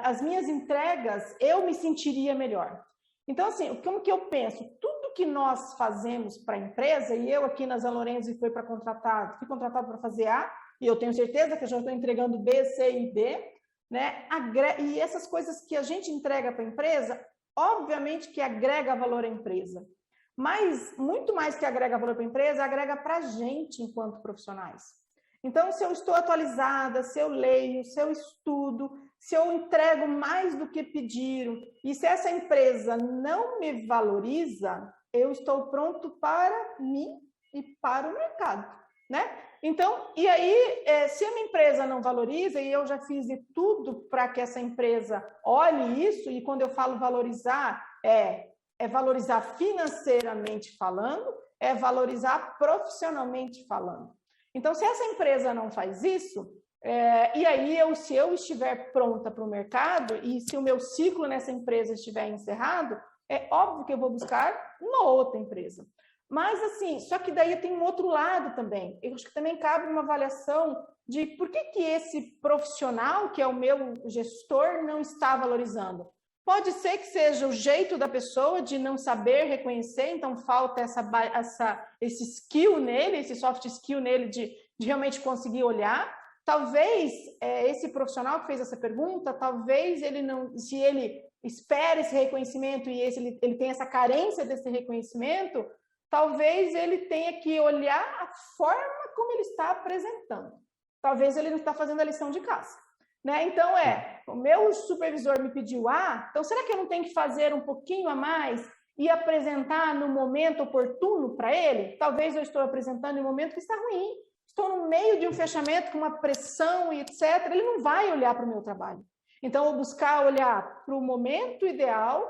As minhas entregas, eu me sentiria melhor. Então, assim, como que eu penso? Tudo que nós fazemos para a empresa, e eu aqui na Zan Lorenzo fui contratado para fazer A, e eu tenho certeza que eu já estou entregando B, C e D, né? E essas coisas que a gente entrega para a empresa, obviamente que agrega valor à empresa. Mas, muito mais que agrega valor para a empresa, agrega para a gente enquanto profissionais. Então, se eu estou atualizada, se eu leio, se eu estudo, se eu entrego mais do que pediram, e se essa empresa não me valoriza, eu estou pronto para mim e para o mercado, né? Então, e aí, se a minha empresa não valoriza, e eu já fiz de tudo para que essa empresa olhe isso, e quando eu falo valorizar, é valorizar financeiramente falando, é valorizar profissionalmente falando. Então, se essa empresa não faz isso, e aí se eu estiver pronta para o mercado, e se o meu ciclo nessa empresa estiver encerrado, é óbvio que eu vou buscar uma outra empresa. Mas, assim, só que daí tem um outro lado também. Eu acho que também cabe uma avaliação de por que esse profissional, que é o meu gestor, não está valorizando. Pode ser que seja o jeito da pessoa de não saber reconhecer, então falta esse skill nele, esse soft skill nele de realmente conseguir olhar. Talvez esse profissional que fez essa pergunta, talvez ele não, se ele espera esse reconhecimento e ele tem essa carência desse reconhecimento, talvez ele tenha que olhar a forma como ele está apresentando. Talvez ele não está fazendo a lição de casa, né? Então, o meu supervisor me pediu A, então será que eu não tenho que fazer um pouquinho a mais e apresentar no momento oportuno para ele? Talvez eu estou apresentando em um momento que está ruim, estou no meio de um fechamento com uma pressão e etc. Ele não vai olhar para o meu trabalho. Então, eu vou buscar olhar para o momento ideal,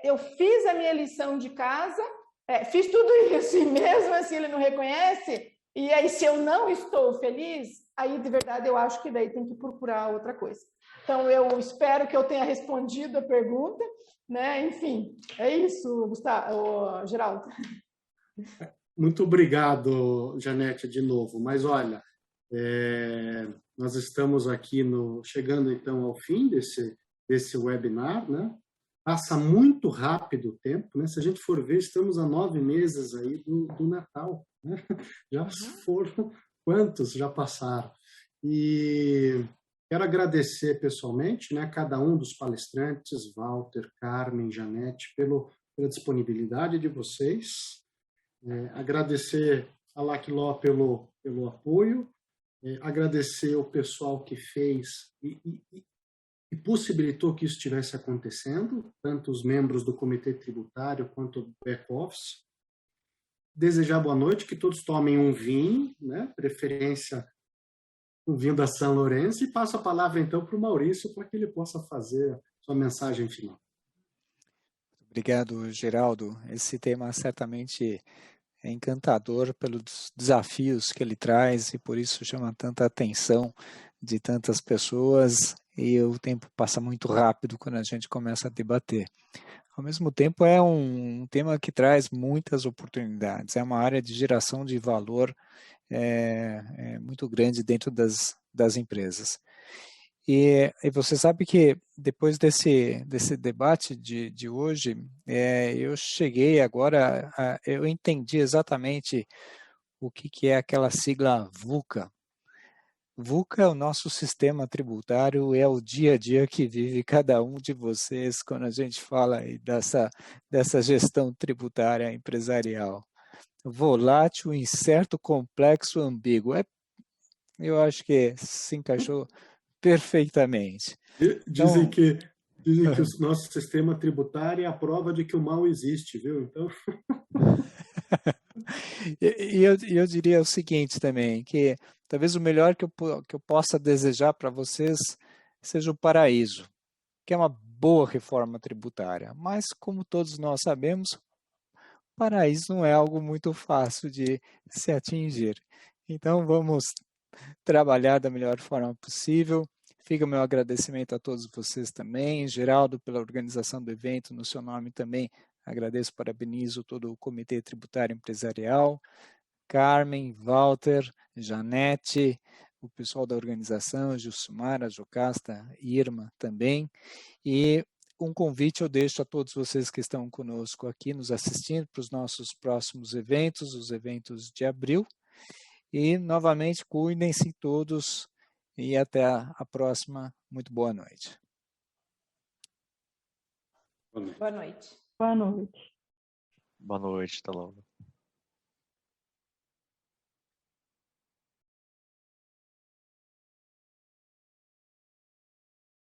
eu fiz a minha lição de casa, fiz tudo isso e mesmo assim ele não reconhece, e aí se eu não estou feliz, aí de verdade eu acho que daí tem que procurar outra coisa. Então eu espero que eu tenha respondido a pergunta, né? Enfim, é isso, Geraldo. Muito obrigado, Janete, de novo. Mas olha, nós estamos aqui chegando então ao fim desse webinar, né? Passa muito rápido o tempo, né? Se a gente for ver, estamos a 9 meses aí do Natal, né? Já foram quantos já passaram? E quero agradecer pessoalmente, né, cada um dos palestrantes, Walter, Carmen, Janete, pela disponibilidade de vocês. Agradecer a Laquiló pelo apoio, agradecer o pessoal que fez e possibilitou que isso estivesse acontecendo, tanto os membros do Comitê Tributário quanto do back-office. Desejar boa noite, que todos tomem um vinho, né? Preferência um vinho da São Lourenço, e passo a palavra então para o Maurício, para que ele possa fazer sua mensagem final. Obrigado, Geraldo. Esse tema certamente é encantador pelos desafios que ele traz e por isso chama tanta atenção de tantas pessoas e o tempo passa muito rápido quando a gente começa a debater. Ao mesmo tempo, é um tema que traz muitas oportunidades, é uma área de geração de valor muito grande dentro das empresas. E você sabe que depois desse debate de hoje, eu cheguei agora, eu entendi exatamente o que é aquela sigla VUCA. VUCA é o nosso sistema tributário, é o dia a dia que vive cada um de vocês quando a gente fala aí dessa gestão tributária empresarial. Volátil, incerto, complexo, ambíguo. Eu acho que se encaixou perfeitamente. Dizem Então, que o nosso sistema tributário é a prova de que o mal existe, viu? Então... eu diria o seguinte também, que talvez o melhor que eu possa desejar para vocês seja o paraíso, que é uma boa reforma tributária. Mas, como todos nós sabemos, o paraíso não é algo muito fácil de se atingir. Então, vamos trabalhar da melhor forma possível. Fica o meu agradecimento a todos vocês também. Geraldo, pela organização do evento, no seu nome também agradeço, parabenizo todo o Comitê Tributário Empresarial, Carmen, Walter, Janete, o pessoal da organização, Gilsumara, Jocasta, Irma também. E um convite eu deixo a todos vocês que estão conosco aqui, nos assistindo para os nossos próximos eventos, os eventos de abril. E, novamente, cuidem-se todos e até a próxima. Muito boa noite. Boa noite. Boa noite. Boa noite, até logo.